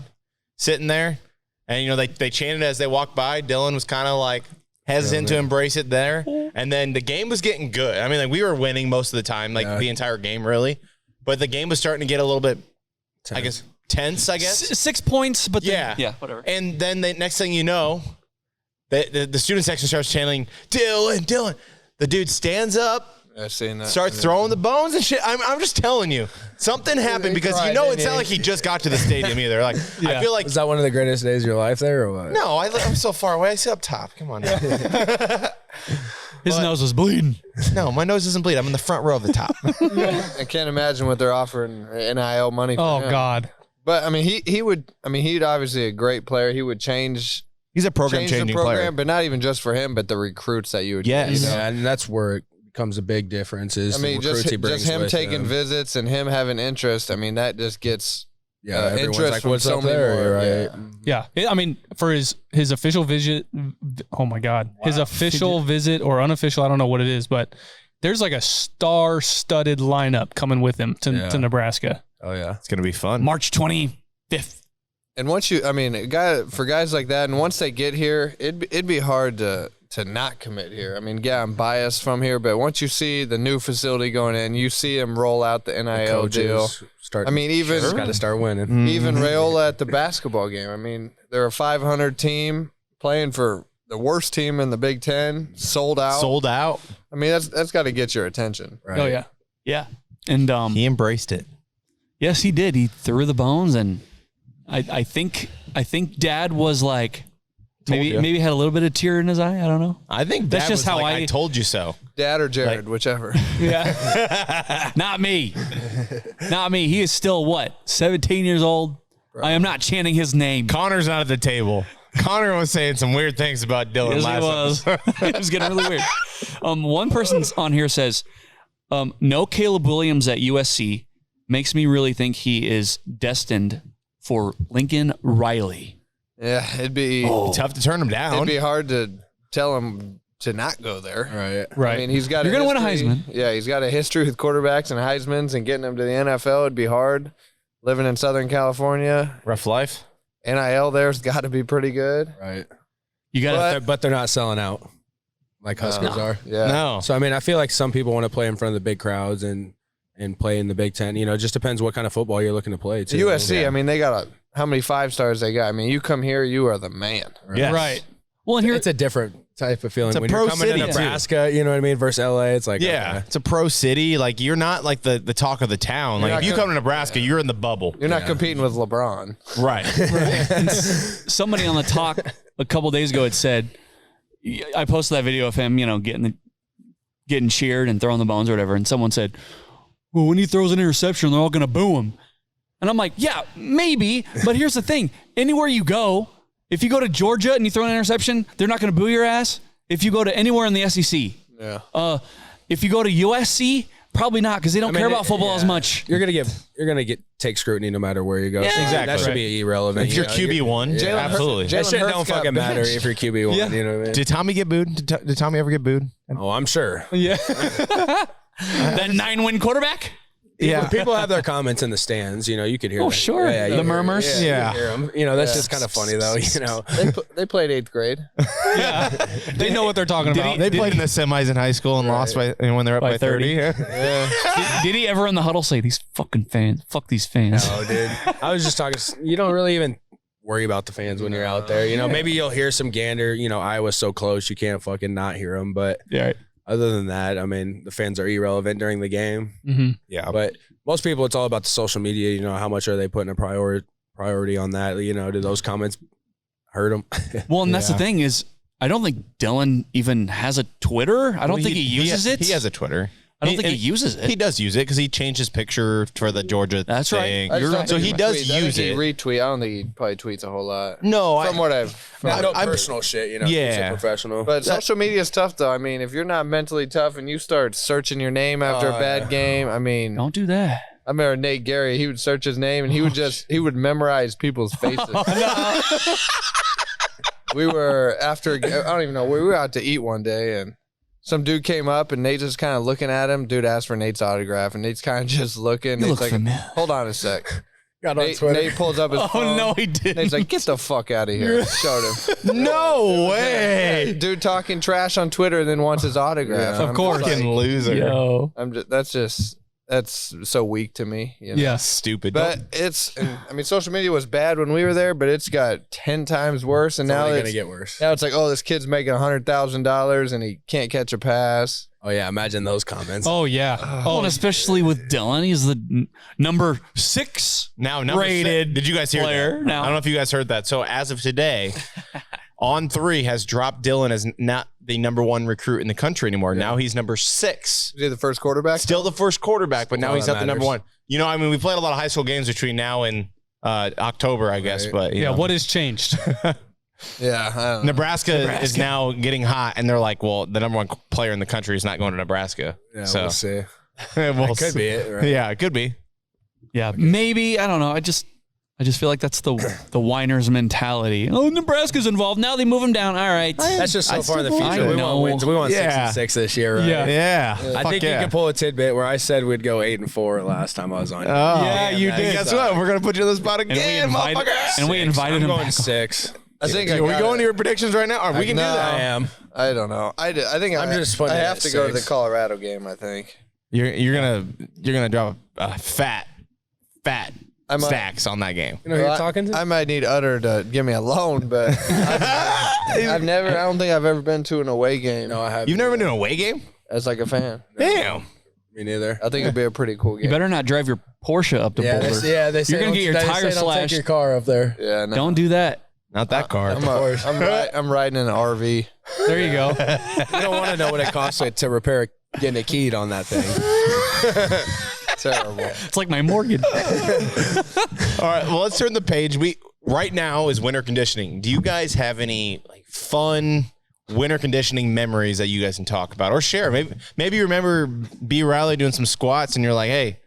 sitting there, and they chanted as they walked by. Dylan was kind of like hesitant to embrace it there. And then the game was getting good. I mean, like we were winning most of the time, the entire game really. But the game was starting to get a little bit, tense, I guess. 6 points, but whatever. And then the next thing you know, the student section starts chanting, Dylan. The dude stands up. I've seen that. Starts throwing the bones and shit. I'm just telling you, something happened because it's not like he just got to the stadium either. Like I feel like was that one of the greatest days of your life there or what? No, I'm so far away. I sit up top. Come on. His nose was bleeding. No, my nose doesn't bleed. I'm in the front row of the top. I can't imagine what they're offering NIL money for him. God. But I mean, he'd obviously a great player. He would change. He's a program-changing player, but not even just for him, but the recruits that you would get. Yeah, and that's where it becomes a big difference. Is the recruits he brings just him with taking visits and him having interest. I mean, that just gets everyone's interest like, from what's so up many there, more. right? Yeah, I mean, for his official visit. Oh my God, his official visit or unofficial, I don't know what it is, but there's like a star-studded lineup coming with him to Nebraska. Oh yeah, it's gonna be fun. March 25th. And once for guys like that, and once they get here, it'd be hard to not commit here. I mean, I'm biased from here, but once you see the new facility going in, you see them roll out the NIL deal. Even got to start winning. Even Reilly at the basketball game. I mean, they're a 500 team playing for the worst team in the Big Ten, sold out. I mean, that's got to get your attention. Right. Oh yeah, yeah. And he embraced it. Yes, he did. He threw the bones, and I think Dad was like. Maybe had a little bit of tear in his eye. I don't know. I think that's just how I told you so. Dad or Jared, whichever. Yeah. Not me. Not me. He is still 17 years old. Right. I am not chanting his name. Connor's not at the table. Connor was saying some weird things about Dylan last episode. It was getting really weird. One person on here says, no Caleb Williams at USC makes me really think he is destined for Lincoln Reilly. Yeah, it'd be tough to turn him down. It'd be hard to tell him to not go there. Right. I mean, he's got. You're going to win a Heisman. Yeah, he's got a history with quarterbacks and Heismans, and getting them to the NFL would be hard. Living in Southern California, rough life. NIL there's got to be pretty good. Right. You got, but they're not selling out like Huskers are. Yeah. No. So I mean, I feel like some people want to play in front of the big crowds and play in the Big Ten. It just depends what kind of football you're looking to play. Too. USC. I mean, they got how many 5 stars they got? I mean, you come here, you are the man. Right. Yes. Right. Well, and here it's a different type of feeling It's a when pro you're coming city, to too. Nebraska. You know what I mean? Versus LA, it's like okay. It's a pro city. Like you're not like the talk of the town. You're Like not if you gonna- come to Nebraska, you're in the bubble. You're not competing with LeBron. Right. And somebody on the talk a couple days ago had said, I posted that video of him, you know, getting cheered and throwing the bones or whatever, and someone said, well, when he throws an interception, they're all going to boo him. And I'm like, yeah, maybe, but here's the thing. Anywhere you go, if you go to Georgia and you throw an interception, they're not going to boo your ass. If you go to anywhere in the SEC, if you go to USC, probably not, because they don't care about football as much. You're gonna take scrutiny no matter where you go. Yeah. So Exactly. That should be irrelevant. If you're QB1, absolutely. That shit don't fucking matter if you're QB1. Yeah. You know what I mean? Did Tommy get booed? Did Tommy ever get booed? Oh, I'm sure. Yeah. That 9-win quarterback? When people have their comments in the stands, you know, you could hear. Oh, that. sure. Yeah, The you murmurs. You Yeah. hear 'em. You know, that's just kind of funny though. You know, They played 8th grade. Yeah. They know what they're talking about. They played in the semis in high school and lost by when they're up by 30. Yeah. Did he ever in the huddle say, these fucking fans, fuck these fans? no, dude. I was just talking. You don't really even worry about the fans when you're out there. You know, maybe you'll hear some gander. You know, Iowa's so close you can't fucking not hear them. But Yeah. other than that, I mean, the fans are irrelevant during the game. Mm-hmm. Yeah. But most people, it's all about the social media. You know, how much are they putting a priority on that? You know, do those comments hurt them? Well, and that's the thing is, I don't think Dylan even has a Twitter. I don't think he uses it. He has a Twitter. I don't think he uses it. He does use it because he changed his picture for the Georgia That's right. thing. I just don't So think he does tweets. I use think it. He retweet. I don't think he probably tweets a whole lot. No, From what I've. No I'm- personal shit. You know, Yeah. keeps it professional. But social media is tough, though. I mean, if you're not mentally tough and you start searching your name after a bad game, I mean, Don't do that. I remember Nate Gary. He would search his name and he would memorize people's faces. We were I don't even know. We were out to eat one day and some dude came up and Nate just kind of looking at him. Dude asked for Nate's autograph and Nate's kind of just looking. You Nate's look like, familiar. hold on a sec. Got on Nate, Twitter. Nate pulls up his phone. no, he didn't. Nate's like, get the fuck out of here. Showed him. No way. Dude talking trash on Twitter and then wants his autograph. Of course. Fucking loser. Yo. That's so weak to me. You know? Yeah. Stupid. But I mean, social media was bad when we were there, but it's got 10 times worse. And It's now only it's gonna get worse. now it's like, oh, this kid's making $100,000 and he can't catch a pass. Oh yeah, imagine those comments. Oh, yeah. Oh, and especially with Dylan, he's the number 6 Now, number rated six, did you guys hear player. that? Now, I don't know if you guys heard that. So as of today, On3 has dropped Dylan as not the number 1 recruit in the country anymore. Now he's number 6. Is he the first quarterback? Still the first quarterback, but now all he's that not the number matters. 1. You know, I mean, we played a lot of high school games between now and October, I guess. Right. But you Yeah. know. What has changed? Yeah. I don't know. Nebraska is now getting hot, and they're like, well, the number 1 player in the country is not going to Nebraska. Yeah, so we'll see. we'll Could see. be it. Right? Yeah, it could be. yeah, maybe. I don't know. I just feel like that's the whiners mentality. Oh, Nebraska's involved. Now they move him down. All right. That's just so far in the future. I We know. want wins. We want Yeah. 6-6 this year, right? Yeah. Yeah. I Fuck think yeah. you can pull a tidbit where I said we'd go 8-4 last time I was on. Oh, Yeah, you man. did. Guess what? We're gonna put you in the spot And we again, invited, motherfucker. and we invited I'm him going back. 6. I think Are we got going it. to your predictions right now? Or we can do No. that. I am. I don't know. I think I'm just I putting it have at to go to the 6. Colorado game. I think. You're gonna drop a fat I might- stacks on that game. You know who you're talking to? I might need Utter to give me a loan, but I don't think I've ever been to an away game. No, I haven't. You've never been to an away game? As like a fan. Damn. Me neither. I think it'd be a pretty cool game. You better not drive your Porsche up to Yeah, Boulder. they say You're gonna get your they tire say don't take slashed. your car up there. Yeah, no. Don't do that. Not that car. I'm riding in an RV. There you go. You don't want to know what it costs to repair getting it keyed on that thing. Terrible. It's like my mortgage. All right, well, let's turn the page. Right now is winter conditioning. Do you guys have any like fun winter conditioning memories that you guys can talk about or share? Maybe you remember B. Reilly doing some squats and you're like, hey,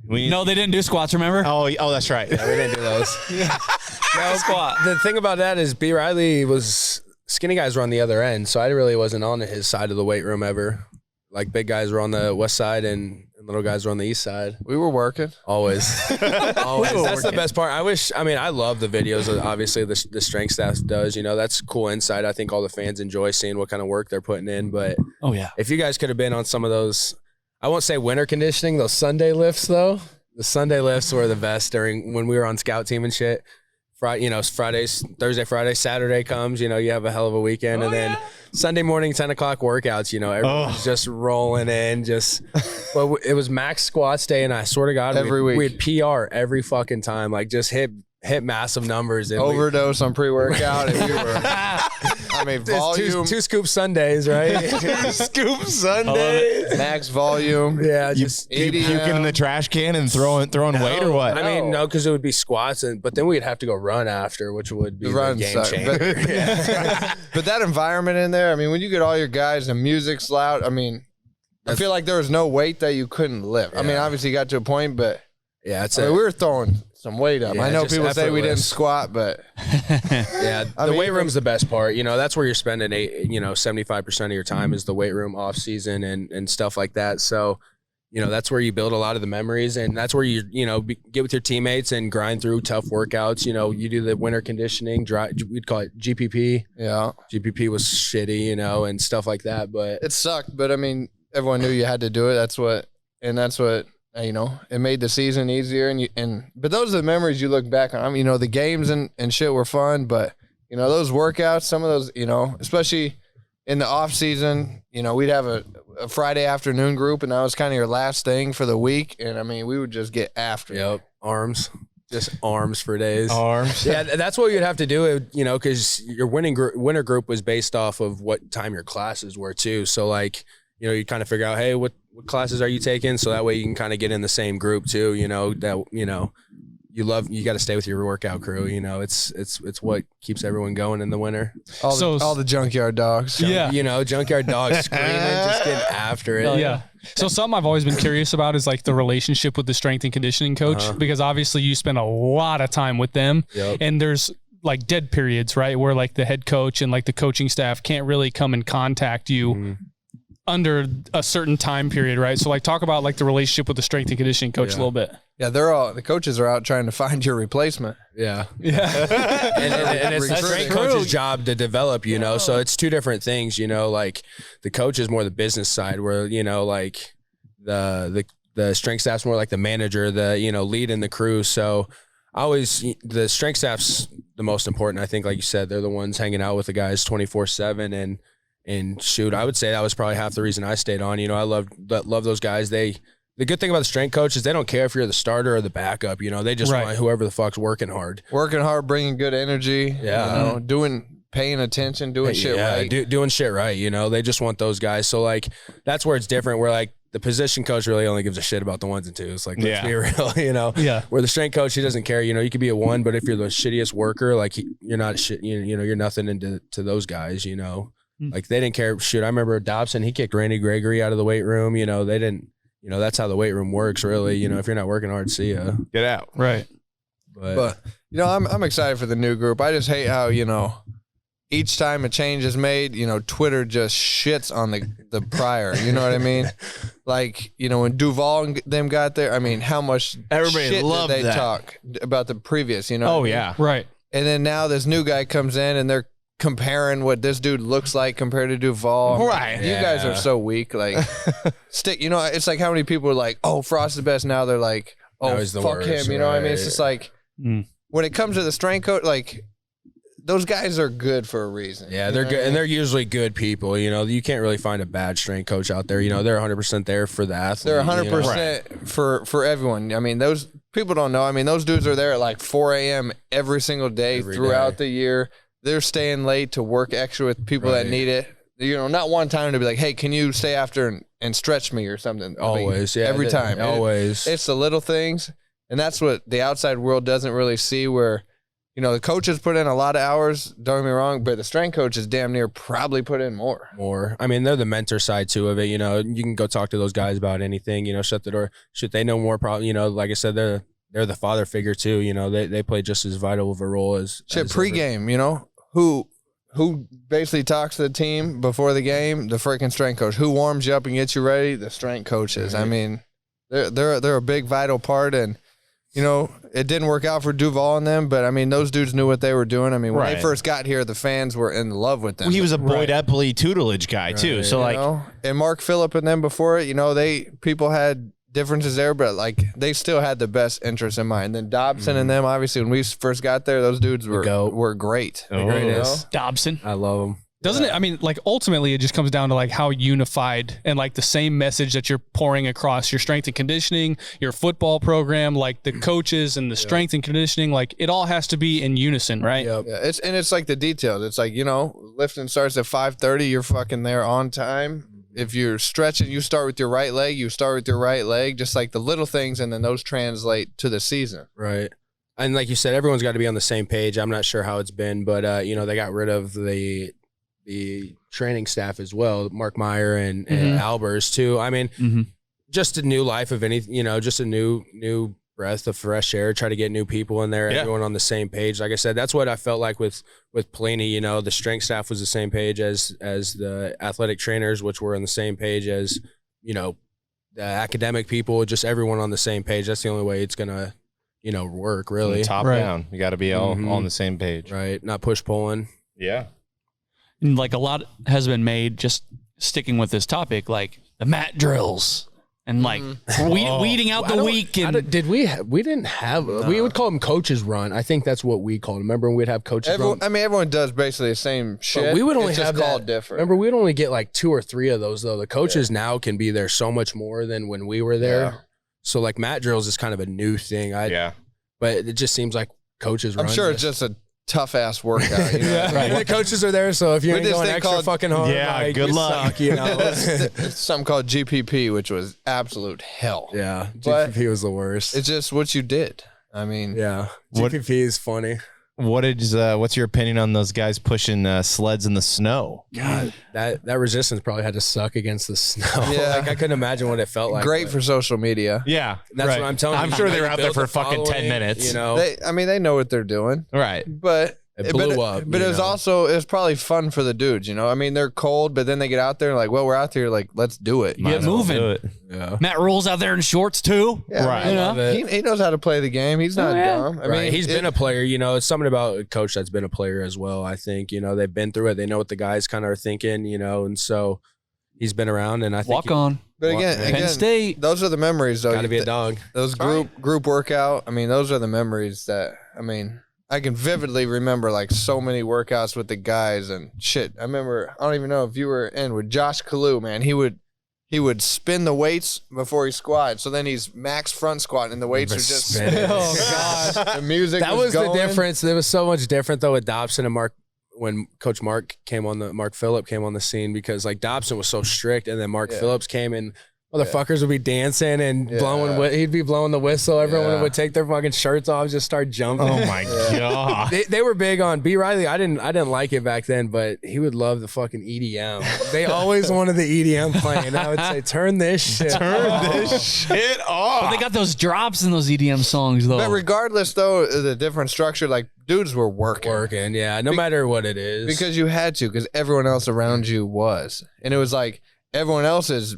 No, they didn't do squats, remember? Oh, that's right. Yeah, we didn't do those. No, the thing about that is B. Reilly was skinny guys were on the other end, so I really wasn't on his side of the weight room ever. Like big guys were on the west side and little guys were on the east side. We were working. Always. That's the best part. I love the videos of obviously the strength staff does, you know, that's cool insight. I think all the fans enjoy seeing what kind of work they're putting in, but oh yeah, if you guys could have been on some of those, I won't say winter conditioning, those Sunday lifts though. The Sunday lifts were the best when we were on scout team and shit. Friday, Thursday, Friday, Saturday comes, you have a hell of a weekend. And then Sunday morning, 10 o'clock workouts, everyone's just rolling in. But it was max squats day. And I swear to God, Every week. we had PR every fucking time. Like just hit massive numbers. And Overdose on pre-workout. And we were, volume. Two scoop Sundays, right? Scoop Sundays. Max volume. Yeah, You just puking in the trash can and throwing weight or what? I mean, no, because it would be squats, but then we'd have to go run after, which would be the game suck, changer. But that environment in there, I mean, when you get all your guys and music's loud, I mean, I feel like there was no weight that you couldn't lift. I mean, obviously you got to a point, but we were throwing some weight up. Yeah, I know just people say we didn't effortless. squat, but the weight room's the best part. That's where you're spending 75% of your time is the weight room off season and stuff like that. So, that's where you build a lot of the memories, and that's where you get with your teammates and grind through tough workouts. You do the winter conditioning, we'd call it GPP. Yeah, GPP was shitty, and stuff like that. But it sucked. But I mean, everyone knew you had to do it. That's what it made the season easier. But those are the memories you look back on. I mean, the games and shit were fun, but those workouts, some of those, especially in the off season, we'd have a Friday afternoon group, and that was kind of your last thing for the week. And I mean, we would just get after it. Yep, arms. Just arms for days. Arms. Yeah, that's what you'd have to do, because your winter group was based off of what time your classes were too. So like, you kind of figure out, hey, what classes are you taking? So that way you can kind of get in the same group too. You got to stay with your workout crew. It's what keeps everyone going in the winter. All the junkyard dogs. Junkyard dogs screaming, just getting after it. Yeah. So something I've always been curious about is like the relationship with the strength and conditioning coach, because obviously you spend a lot of time with them, and there's like dead periods, right? Where like the head coach and like the coaching staff can't really come and contact you under a certain time period, right? So like talk about like the relationship with the strength and conditioning coach a little bit. Yeah, the coaches are out trying to find your replacement. Yeah. And it's the strength coach's job to develop, so it's two different things, like the coach is more the business side where, like the strength staff's more like the manager, the, lead in the crew. So the strength staff's the most important. I think, like you said, they're the ones hanging out with the guys 24/7 and shoot, I would say that was probably half the reason I stayed on. I love those guys. The good thing about the strength coach is they don't care if you're the starter or the backup. They just want whoever the fuck's working hard, bringing good energy. Yeah, paying attention, doing shit right. Doing shit right. They just want those guys. So like that's where it's different. Where like the position coach really only gives a shit about the ones and twos. Like let's be real. Where the strength coach, he doesn't care. You could be a one, but if you're the shittiest worker, like you're not shit. You're nothing into those guys. Like they didn't care. Shoot, I remember Dobson, he kicked Randy Gregory out of the weight room. They didn't, that's how the weight room works really. If you're not working hard, see ya. Get out. Right. But I'm excited for the new group. I just hate how, each time a change is made, Twitter just shits on the prior. You know what I mean? Like, when Duval and them got there, I mean, how much everybody shit loved did they that. talk about the previous, Oh, yeah. Right. And then now this new guy comes in and they're comparing what this dude looks like compared to Duval. Right. You guys are so weak. Like, it's like how many people are like, oh, Frost's the best. Now they're like, oh, fuck him. You know what I mean? It's just like, when it comes to the strength coach, like, those guys are good for a reason. Yeah, they're good, and they're usually good people. You can't really find a bad strength coach out there. They're 100% there for the athlete. They're 100% for everyone. I mean, those people don't know. I mean, those dudes are there at like 4 a.m. every single day throughout the year. They're staying late to work extra with people that need it. Not one time to be like, hey, can you stay after and stretch me or something? Always, every time. Always. It's the little things, and that's what the outside world doesn't really see where, the coaches put in a lot of hours, don't get me wrong, but the strength coaches damn near probably put in more. I mean, they're the mentor side too of it. You can go talk to those guys about anything, shut the door. Shit, they know more probably, like I said, they're the father figure too. They play just as vital of a role as pregame, who basically talks to the team before the game? The freaking strength coach. Who warms you up and gets you ready? The strength coaches. I mean, they're a big vital part, and it didn't work out for Duval and them, but I mean, those dudes knew what they were doing. I mean, when they first got here, the fans were in love with them. Well, he was a Boyd Epley tutelage guy too, so like, and Mark Phillip and them before it, people had differences there, but like they still had the best interest in mind. And then Dobson and them, obviously, when we first got there, those dudes were great. The greatest. Dobson. I love them. Doesn't it? I mean, like ultimately, it just comes down to like how unified and like the same message that you're pouring across your strength and conditioning, your football program, like the coaches and the strength and conditioning, like it all has to be in unison, right? Yep. Yeah, it's like the details. It's like, lifting starts at 5:30. You're fucking there on time. If you're stretching, you start with your right leg. You start with your right leg, just like the little things, and then those translate to the season. Right. And like you said, everyone's got to be on the same page. I'm not sure how it's been, but they got rid of the training staff as well, Mark Meyer and Albers too. I mean, just a new life of just a new breath of fresh air, try to get new people in there, everyone on the same page. Like I said, that's what I felt like with Pelini. The strength staff was the same page as the athletic trainers, which were on the same page as, the academic people, just everyone on the same page. That's the only way it's going to, work really. Top down. You got to be all on the same page. Right. Not push pulling. Yeah. And like a lot has been made just sticking with this topic, like the mat drills and like weeding out the week. And we didn't have, we would call them coaches run. I think that's what we called them. Remember when we'd have coaches run? I mean, everyone does basically the same shit. But we would only it's have just called different. Remember, we'd only get like 2 or 3 of those though. The coaches now can be there so much more than when we were there. Yeah. So like mat drills is kind of a new thing. But it just seems like coaches run. I'm sure it's just a tough ass workout. Right. The coaches are there, so if you ain't going extra fucking hard, good luck. Suck, it's something called GPP, which was absolute hell. Yeah, But GPP was the worst. It's just what you did. I mean, GPP is funny. What's your opinion on those guys pushing sleds in the snow? God, that resistance probably had to suck against the snow. Yeah. Like I couldn't imagine what it felt like. great for social media. Yeah, That's what I'm telling you. I'm sure they were out there build for a fucking 10 following, minutes. They know what they're doing. Right. But It blew up. But it was probably fun for the dudes, I mean, they're cold, but then they get out there and like, well, we're out there, like, let's do it. get moving. Yeah. Matt Rule's out there in shorts too. Yeah, Right. He knows how to play the game. He's not dumb. I mean, He's been a player. It's something about a coach that's been a player as well. I think they've been through it. They know what the guys kind of are thinking. And so he's been around. And I think Walk on. But again, Penn State. those are the memories, though. got to be a dog. Those group workout. I mean, those are the memories that I can vividly remember like so many workouts with the guys and shit. I remember, I don't even know if you were in with Josh Kalu, man. He would spin the weights before he squat. So then he's max front squat and the weights are just spinning. Oh gosh. The music That was going. the difference. It was so much different though with Dobson and Mark when Coach Mark Phillip came on the scene, because like Dobson was so strict and then Mark Phillips came and motherfuckers would be dancing and blowing. He'd be blowing the whistle. Everyone would take their fucking shirts off, just start jumping. Oh my god! They were big on B. Reilly. I didn't like it back then, but he would love the fucking EDM. They always wanted the EDM playing. I would say, turn this shit off. But they got those drops in those EDM songs though. But regardless, though, of the different structure, like dudes were working. Yeah, no matter what it is, because you had to, because everyone else around you was, and it was like everyone else is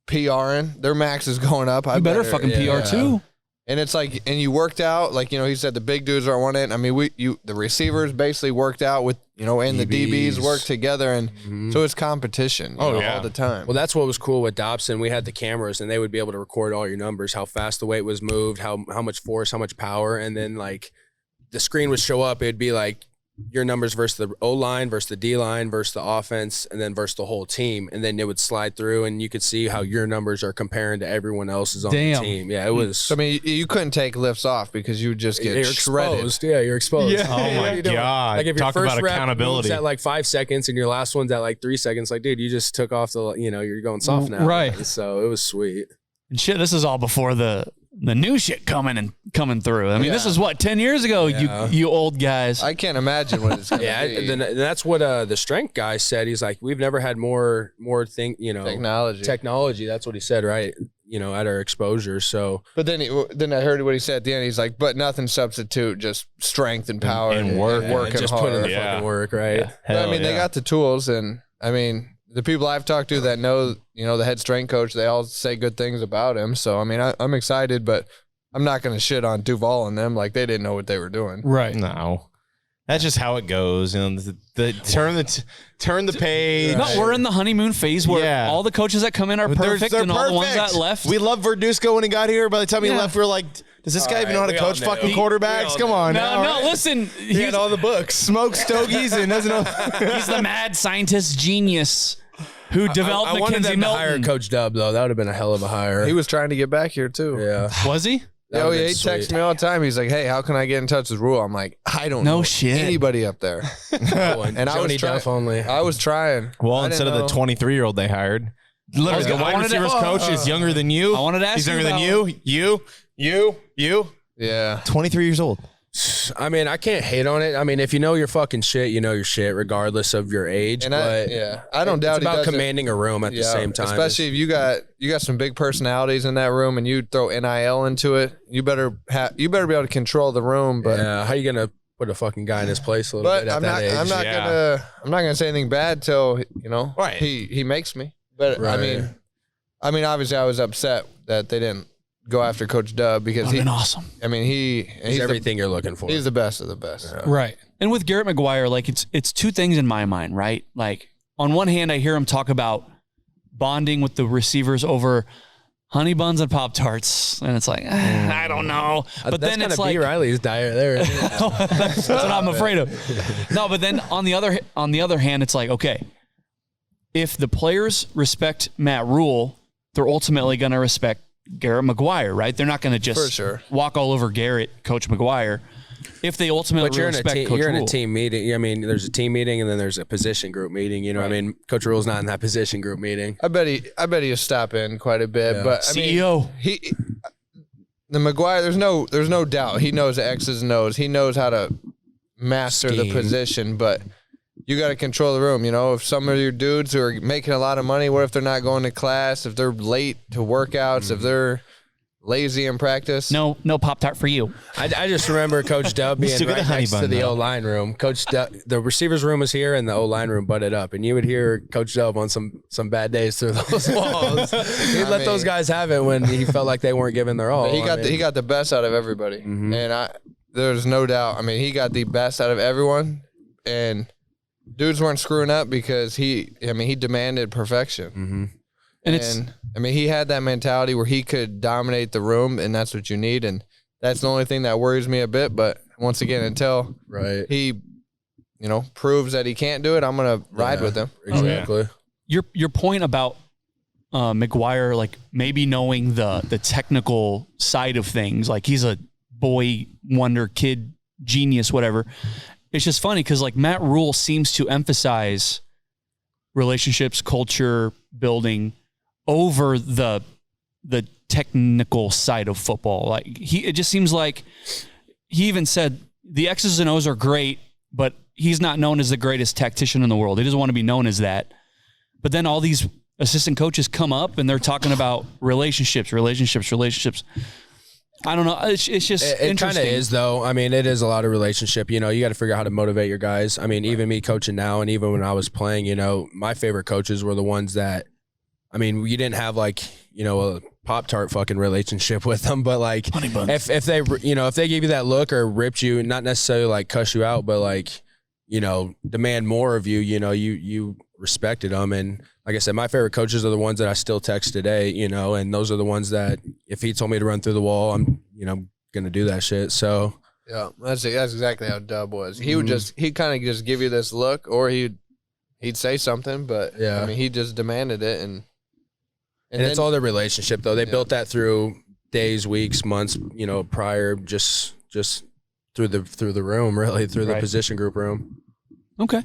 PRing, their max is going up. You better fucking PR too. And it's like, and you worked out, like, he said the big dudes are on it. I mean, the receivers basically worked out with, and the DBs worked together. And so it's competition all the time. Well, that's what was cool with Dobson. We had the cameras and they would be able to record all your numbers, how fast the weight was moved, how much force, how much power. And then like the screen would show up. It'd be like your numbers versus the O-line versus the D-line versus the offense and then versus the whole team. And then it would slide through and you could see how your numbers are comparing to everyone else's on the team. Yeah, it was. So, I mean, you couldn't take lifts off because you would just get shredded. Exposed. Yeah, you're exposed. Yeah. Oh my god! Like if your Talk first about rep accountability moves at like 5 seconds and your last one's at like 3 seconds, like dude, you just took off the, you're going soft now. Right. So it was sweet. And shit, this is all before the new shit coming through. I mean, this is what, 10 years ago, you old guys. I can't imagine what it's going to be. Then that's what the strength guy said. He's like, we've never had more technology. That's what he said, right? At our exposure. So, but then I heard what he said at the end. He's like, but nothing substitute just strength and power and work, working just hard. put in the fucking work, right? Yeah. But, I mean, they got the tools, and I mean, the people I've talked to that know, the head strength coach, they all say good things about him. So, I mean, I'm excited, but I'm not going to shit on Duval and them. Like, they didn't know what they were doing. Right. No. That's just how it goes. You know, turn the page. No, we're in the honeymoon phase where all the coaches that come in are perfect, and all the ones that left. We loved Verduzco when he got here. By the time he left, we were like, does this guy even know how to coach fucking quarterbacks? Come on. No, listen. He had all the books. Smoke stogies and doesn't know. He's the mad scientist genius who developed I wanted McKenzie them to hire Milton. Coach Dub, though. That would have been a hell of a hire. He was trying to get back here too. Yeah. Was he? Oh yeah, he texts me all the time. He's like, "Hey, how can I get in touch with Rule?" I'm like, "I don't know anybody up there." and I was Duff only. I was trying. Well, instead of the 23-year-old they hired, literally the wide receivers coach is younger than you. I wanted to ask He's you younger than about you. Yeah, 23 years old. I mean, I can't hate on it. I mean, if you know your fucking shit, you know your shit, regardless of your age. And but I don't doubt it's about commanding a room at the same time. Especially if you got some big personalities in that room, and you throw NIL into it, you better be able to control the room. But yeah, how you gonna put a fucking guy in his place a little bit at I'm that not, age? I'm not gonna say anything bad till Right. he makes me. But Right. I mean, obviously, I was upset that they didn't go after Coach Dub because Been awesome. I mean, he's everything you're looking for. He's the best of the best. Right. And with Garrett McGuire, like it's two things in my mind, right? Like on one hand, I hear him talk about bonding with the receivers over honey buns and Pop-Tarts, and it's like I don't know. But that's then it's like Reilly's diet there. that's what I'm afraid of. No, but then on the other hand, it's like, okay, if the players respect Matt Rule, they're ultimately going to respect Garrett McGuire, right? They're not going to just walk all over Coach McGuire. If they ultimately But you're respect Coach you're in Rule. a team meeting. I mean, there's a team meeting and then there's a position group meeting. You know, what I mean, Coach Rule's not in that position group meeting. I bet he'll stop in quite a bit. Yeah. But I CEO. mean, the McGuire, there's no doubt he knows the X's and O's. He knows how to master the position, but you got to control the room. You know, if some of your dudes who are making a lot of money, what if they're not going to class? If they're late to workouts? If they're lazy in practice? No Pop-Tart for you. I just remember Coach Dub being Still get a right honey next to bun, the though. O-line room. Coach Dub, the receivers room was here and the O-line room butted up, and you would hear Coach Dub on some bad days through those walls. He'd let those guys have it when he felt like they weren't giving their all. He got the best out of everybody, and there's no doubt. I mean, he got the best out of everyone, and dudes weren't screwing up because he demanded perfection. And I mean, he had that mentality where he could dominate the room, and that's what you need. And that's the only thing that worries me a bit. But once again, until he, proves that he can't do it, I'm gonna ride with him. Exactly. Your point about McGuire, like maybe knowing the technical side of things, like he's a boy wonder kid genius, whatever. It's just funny because like Matt Rule seems to emphasize relationships, culture building over the technical side of football. Like it just seems like he even said the X's and O's are great, but he's not known as the greatest tactician in the world. He doesn't want to be known as that. But then all these assistant coaches come up and they're talking about relationships. I don't know. It's just It kind of interesting. is, though. I mean, it is a lot of relationship. You know, you got to figure out how to motivate your guys. I mean, even me coaching now and even when I was playing, my favorite coaches were the ones that, I mean, you didn't have like, a Pop-Tart fucking relationship with them, but like if they, if they gave you that look or ripped you, not necessarily like cuss you out, but like, demand more of you, you respected them. And like I said, my favorite coaches are the ones that I still text today, and those are the ones that if he told me to run through the wall, I'm, going to do that shit. So yeah, that's exactly how Dub was. He would he kind of just give you this look, or he'd say something, but I mean, he just demanded it. And it's all their relationship though. They built that through days, weeks, months, prior, just through the room, really through the position group room. Okay.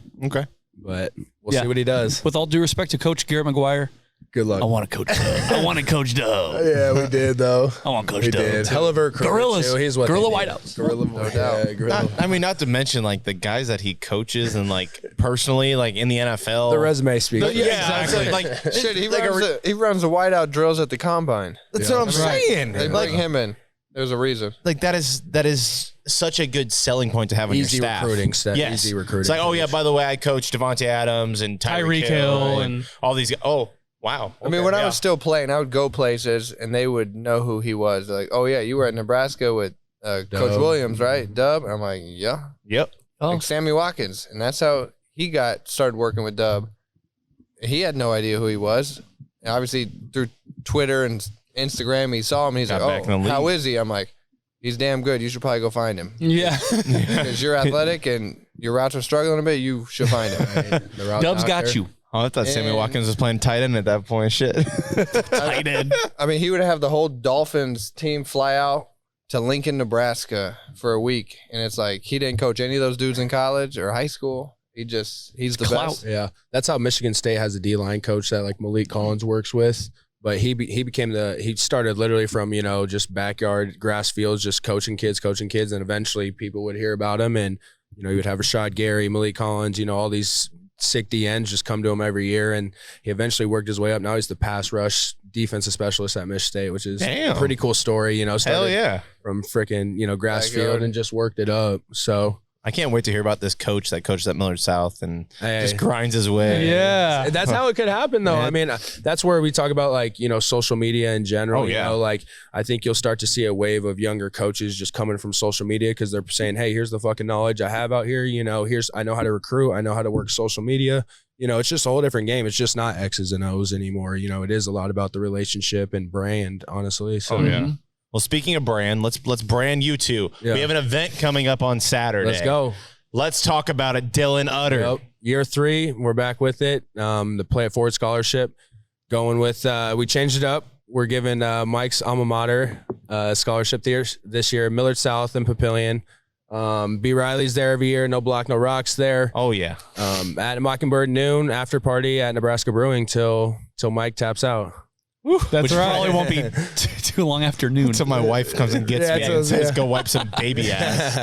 But we'll see what he does. With all due respect to Coach Garrett McGuire, good luck. I want to coach Dub. I want to coach Dub. Yeah, we did though. I want Coach Dub. Did. Hell of a recruiter, Gorillas. too. He's what Gorilla they need. Whiteouts. Gorilla, no doubt. Gorilla. Not to mention like the guys that he coaches and like personally, like in the NFL. The resume speaks. Yeah, exactly. Like shit, he runs the whiteout drills at the combine. That's what I'm saying. They bring him in. There's a reason. Like that is such a good selling point to have on your staff. Yes. Easy recruiting. It's like, oh yeah, by the way, I coached Devontae Adams and Tyreek Hill and all these guys. Oh, wow. I mean, when I was still playing, I would go places and they would know who he was. Like, oh yeah, you were at Nebraska with Coach Williams, right? Dub. I'm like, yeah. Yep. like Sammy Watkins, and that's how he started working with Dub. He had no idea who he was. And obviously, through Twitter and Instagram, he saw him. He's Got like, back in the "Oh, league. how is he?" I'm like, "He's damn good. You should probably go find him." Yeah. Because you're athletic and your routes are struggling a bit. You should find him. The route Dub's got doctor. you. Oh, I thought Sammy And- Watkins was playing tight end at that point. Shit. Tight end. I mean, he would have the whole Dolphins team fly out to Lincoln, Nebraska for a week. And it's like, he didn't coach any of those dudes in college or high school. He's the best. Yeah, that's how Michigan State has a D-line coach that like Malik Collins works with. But he started literally from, just backyard grass fields, just coaching kids. And eventually people would hear about him. And, he would have Rashad Gary, Malik Collins, all these sick DNs just come to him every year. And he eventually worked his way up. Now he's the pass rush defensive specialist at Michigan State, which is a pretty cool story, started Hell yeah. from freaking, grass Backyard. field and just worked it up. So I can't wait to hear about this coach that coached at Millard South and Hey. just grinds his way. Yeah. That's how it could happen, though. Yeah. I mean, that's where we talk about like social media in general. Oh, yeah. Like I think you'll start to see a wave of younger coaches just coming from social media because they're saying, "Hey, here's the fucking knowledge I have out here. I know how to recruit. I know how to work social media. It's just a whole different game. It's just not X's and O's anymore. It is a lot about the relationship and brand, honestly. So Oh, yeah. Well, speaking of brand, let's brand you two. Yeah. We have an event coming up on Saturday. let's go. Let's talk about it. Dylan Utter. Yep. Year 3, we're back with it. The Play It Forward scholarship. Going with, we changed it up. We're giving Mike's alma mater scholarship this year, Millard South and Papillion. B. Reilly's there every year. No Block, No Rocks there. Oh, yeah. At Mockingbird noon, after party at Nebraska Brewing till Mike taps out. That's Which right. probably won't be too long after noon. Until my wife comes and gets me and says, go wipe some baby ass.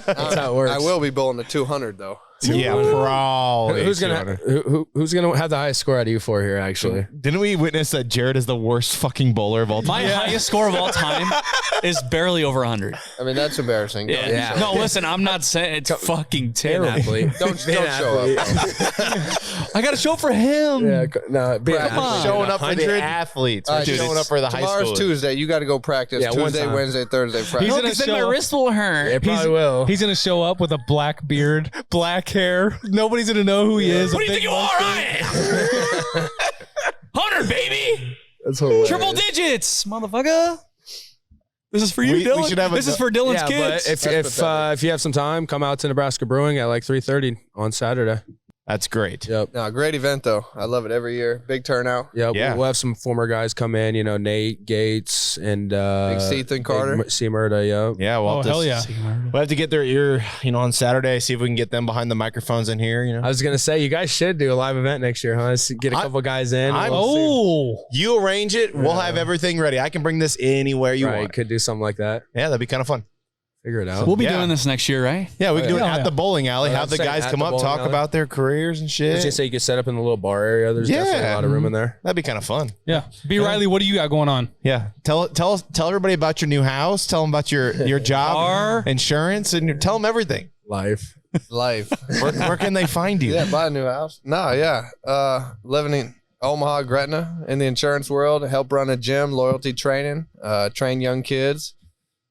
That's how it works. I will be bowling the 200, though. Yeah, probably. Who's gonna have the highest score out of you four here? Actually, Didn't we witness that Jared is the worst fucking bowler of all time? My highest score of all time is barely over 100. I mean, that's embarrassing. Don't Yeah. show No, up. listen, I'm not saying it's fucking Be terrible. an athlete. Don't show up. I got to show for him. Yeah, no, be an Come on. athlete. Showing up for the 100. athletes. All We're right, showing dude, up for the high tomorrow's school. Tuesday. You got to go practice. Yeah, one Tuesday, time. Wednesday, Thursday, Friday. He's No, gonna because then show my up. wrist will hurt. It probably will. He's gonna show up with a black beard, black hair. Nobody's gonna know who he is. What do you think you are, Ryan? 100, baby. That's hilarious. Triple digits, motherfucker. This is for you, We Dylan. should have a- This is for Dylan's Yeah, kids. but if you have some time, come out to Nebraska Brewing at like 3:30 on Saturday. That's great. Yep. No, great event though. I love it every year. Big turnout. Yep. Yeah. We'll have some former guys come in. Nate Gates and Big Ethan Carter. C. Murda. Yep. Yeah, well, Oh, hell yeah. We'll have to get their ear, on Saturday, see if we can get them behind the microphones in here, I was gonna say you guys should do a live event next year, huh? Get a couple guys in. I'm- We'll see. Oh, You arrange it, we'll have everything ready. I can bring this anywhere you Right, want. could do something like that. Yeah, that'd be kind of fun. Figure it out. We'll be Yeah. doing this next year, right? Yeah, we can do it yeah. at the bowling alley. Oh, Have the I'm saying guys at come the up, bowling talk alley. about their careers and I was gonna shit. say you could set up in the little bar area. There's definitely a Yeah. lot of room in there. That'd be kind of fun. yeah. B. Riley, what do you got going on? Yeah, tell everybody about your new house. Tell them about your job, Car. insurance, and tell them everything. Life. Life. Where can they find you? Yeah, buy a new house. No, yeah. Living in Omaha, Gretna, in the insurance world, help run a gym, loyalty training, train young kids,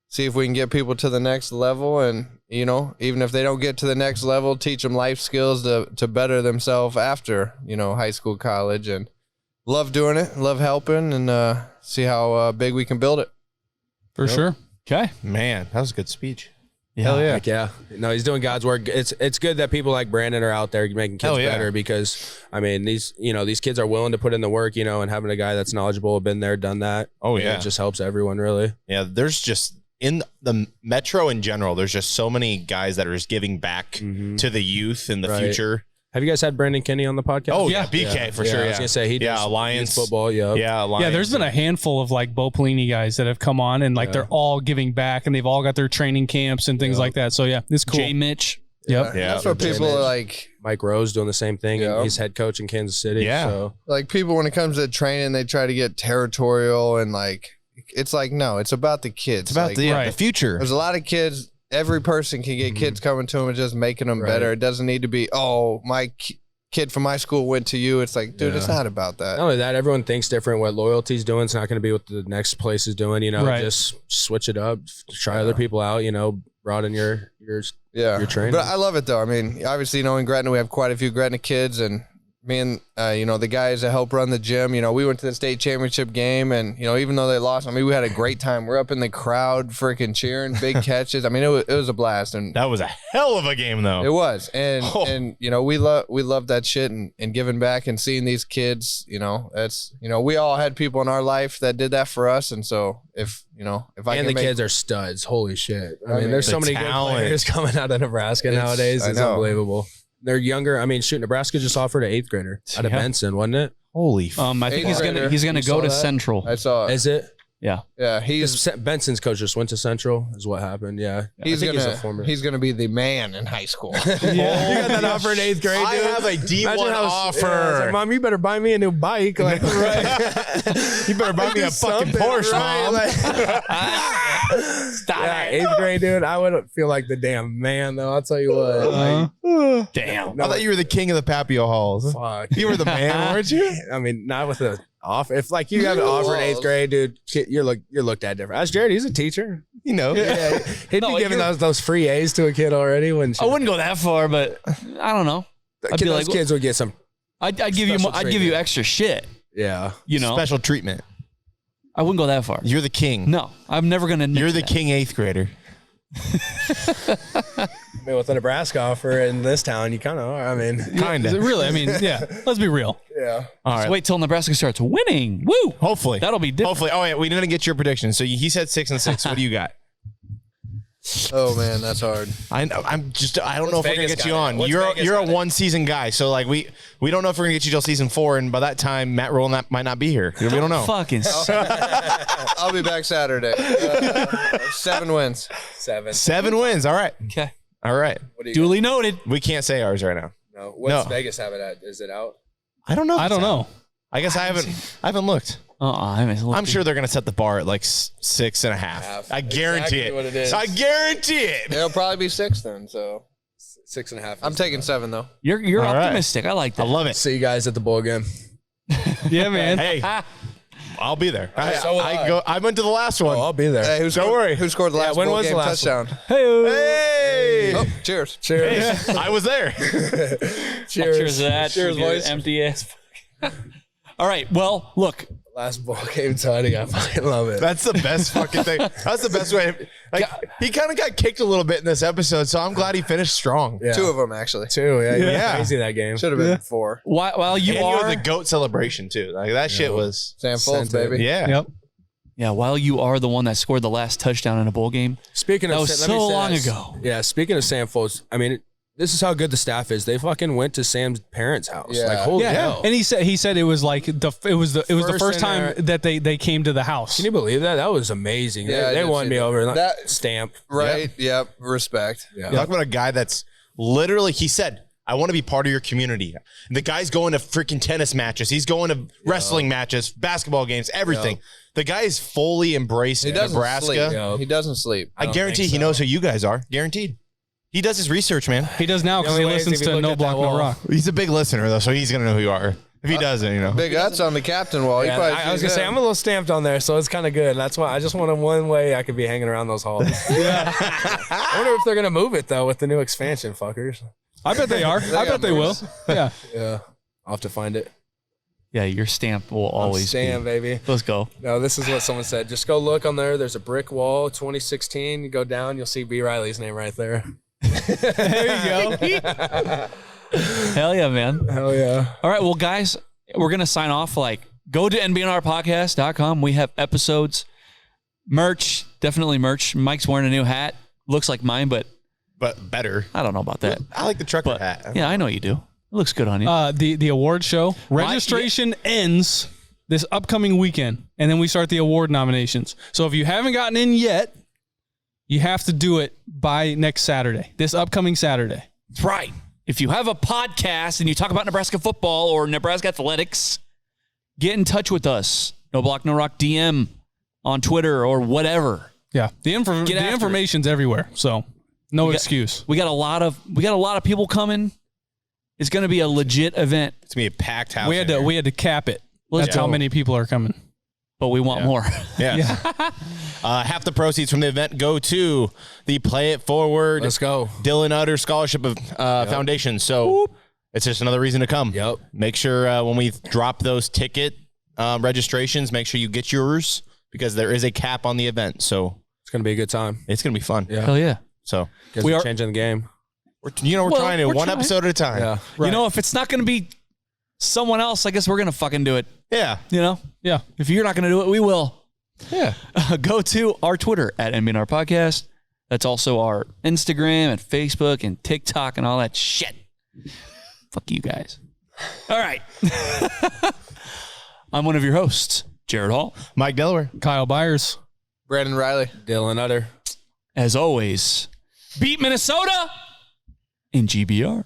see if we can get people to the next level. And, even if they don't get to the next level, teach them life skills to better themselves after, high school, college. And love doing it, love helping, and see how big we can build it. For sure. Okay. Man, that was a good speech. Hell yeah. Heck yeah. No, he's doing God's work. It's good that people like Brandon are out there making kids Hell yeah. better because these kids are willing to put in the work, and having a guy that's knowledgeable, been there, done that. Oh, it yeah. just helps everyone really. Yeah, there's just in the metro in general, there's just so many guys that are just giving back to the youth in the Right. future. Have you guys had Brandon Kinney on the podcast? Oh yeah, BK for sure. I was gonna say he does Alliance youth football. Yep. Yeah, Alliance. Yeah, there's been a handful of like Bo Pelini guys that have come on and like they're all giving back and they've all got their training camps and things like that. So yeah, it's cool. Jay Mitch. Yep. Yeah. That's what people are like. Mike Rose doing the same thing. Yeah. And he's head coach in Kansas City. Yeah. So Like people, when it comes to training, they try to get territorial and like, it's like, no, it's about the kids. It's about Like, the Right. future. There's a lot of kids. Every person can get kids coming to them and just making them better. It doesn't need to be, my kid from my school went to you. It's like, dude, it's not about that. not only that, everyone thinks different. What loyalty's doing, it's not going to be what the next place is doing. Right. Just switch it up, try other people out. broaden your training. But I love it though. I mean, obviously, in Gretna, we have quite a few Gretna kids, and me and the guys that help run the gym. We went to the state championship game, and even though they lost, I mean, we had a great time. We're up in the crowd, freaking cheering, big catches. I mean, it was a blast, and that was a hell of a game, though. It was, and we love that shit, and giving back and seeing these kids. That's we all had people in our life that did that for us, and so if I and can the kids are studs. Holy shit! I mean, there's so many good talent. players coming out of Nebraska nowadays. It's unbelievable. They're younger. I mean, Nebraska just offered an 8th grader out of Benson, wasn't it? Holy. I think he's gonna go to Central. I saw it. Is it? Yeah. Yeah, Benson's coach just went to Central. Is what happened. Yeah, he's gonna be the man in high school. You got that offer in 8th grade. I dude? have a D1 offer. I was like, Mom, you better buy me a new bike. Like, You better buy me a fucking Porsche, Mom. Yeah, 8th grade, dude. I would feel like the damn man, though. I'll tell you what. Damn. I thought you were the king of the Papio halls. Fuck. You were the man, weren't you? I mean, not with the offer. If like you have an offer in 8th grade, dude, you're looked at different. Ask Jared. He's a teacher. Yeah. He'd be giving those free A's to a kid already. I wouldn't go that far, but I don't know. I'd be those kids would get some. I'd give you extra shit. Yeah. Special treatment. I wouldn't go that far. You're the king. No, I'm never gonna. You're the king 8th grader. I mean, with the Nebraska offer in this town, you kind of are. I mean, kind of. Really, I mean, yeah. Let's be real. Yeah. All right. So wait till Nebraska starts winning. Woo! Hopefully. That'll be different. Hopefully. Oh, yeah. We didn't get your prediction. So he said 6-6. What do you got? Oh man, that's hard. I know. I don't know if we're gonna get you on. What's You're Vegas a got? 1 season guy, so like we don't know if we're gonna get you till season 4, and by that time Matt Rule might not be here. We don't know. Fucking. I'll be back Saturday. 7 wins. 7 wins. All right. Okay. All right. Duly noted. We can't say ours right now. No. What's Vegas have it at? Is it out? I don't know. I don't know. I guess I haven't looked. I'm sure they're gonna set the bar at like 6.5. I guarantee Exactly what it is. I guarantee it. It'll probably be 6 then. So 6.5. I'm taking 7 though. You're All right. optimistic. I like that. I love it. See you guys at the bowl game. Yeah, man. Hey, I'll be there. So will I. I went to the last one. Oh, I'll be there. Hey, Don't worry. Who scored the last when bowl was the game last touchdown? Hey. Oh, cheers. Cheers. I was there. Cheers to that. Cheers, boys. Empty ass. All right. Well, look. Last bowl game tutty. I fucking love it. That's the best fucking thing. That's the best way. Like he kind of got kicked a little bit in this episode, so I'm glad he finished strong. Yeah. 2 of them actually. 2. Yeah. Yeah. Crazy that game. Should have been 4. While you And are the GOAT celebration too. Like that shit was Sam Foltz, baby. yeah. Yep. Yeah, while you are the one that scored the last touchdown in a bowl game. Speaking That of was let me so say long this. ago. Yeah. Speaking of Sam Foltz, I mean, this is how good the staff is. They fucking went to Sam's parents' house. Yeah. Like, holy Yeah, hell. and he said it was like the first time that they came to the house. Can you believe that? That was amazing. Yeah, I they did won see me that. over. That- Stamp. Right. Yep. Respect. Yeah. Talk about a guy that's literally, he said, I want to be part of your community. And the guy's going to freaking tennis matches. He's going to wrestling matches, basketball games, everything. The guy is fully embraced He doesn't Nebraska. sleep. Yeah. He doesn't sleep. I don't guarantee think he so. knows who you guys are. Guaranteed. He does his research, man. He does now because The he only way is listens if you to look No at Block that No wall. Rock. He's a big listener, though, so he's going to know who you are. If he doesn't, you know. Big Ut's on the captain wall. Yeah, I was gonna say I'm a little stamped on there, so it's kind of good. That's why I just wanted one way I could be hanging around those halls. I wonder if they're gonna move it though with the new expansion, fuckers. I bet they are. I bet they will. Yeah. Yeah, I'll have to find it. Yeah, your stamp will always Stamp, be. baby. Let's go. No, this is what someone said. Just go look on there. There's a brick wall, 2016. You go down, you'll see B. Reilly's name right there. There you go. Hell yeah, man. Hell yeah. All right, well, guys, we're going to sign off. Go to NBNRpodcast.com. We have episodes, merch, definitely merch. Mike's wearing a new hat. Looks like mine, but better. I don't know about that. I like the trucker hat. Yeah, I know you do. It looks good on you. The award show registration ends this upcoming weekend, and then we start the award nominations. So if you haven't gotten in yet, you have to do it by next Saturday, this upcoming Saturday. That's right. If you have a podcast and you talk about Nebraska football or Nebraska athletics, get in touch with us. No Block, No Rock DM on Twitter or whatever. Yeah, the information's everywhere, so no excuse. We got a lot of people coming. It's going to be a legit event. It's going to be a packed house. We had to cap it. Let's That's how go. many people are coming. but we want more. Yes. Half the proceeds from the event go to the Play It Forward. Let's go. Dylan Utter Scholarship of Foundation. So it's just another reason to come. Yep. Make sure when we drop those ticket registrations, make sure you get yours because there is a cap on the event. So it's going to be a good time. It's going to be fun. Yeah. Hell yeah. So we are changing the game. We're trying to one episode at a time. Yeah. You know, if it's not going to be someone else, I guess we're going to fucking do it. Yeah. You know? Yeah. If you're not going to do it, we will. Yeah. Go to our Twitter at NBNR Podcast. That's also our Instagram and Facebook and TikTok and all that shit. Fuck you guys. All right. I'm one of your hosts, Jared Hall. Mike Delaware. Kyle Byers. Brandon Reilly. Dylan Utter. As always, beat Minnesota in GBR.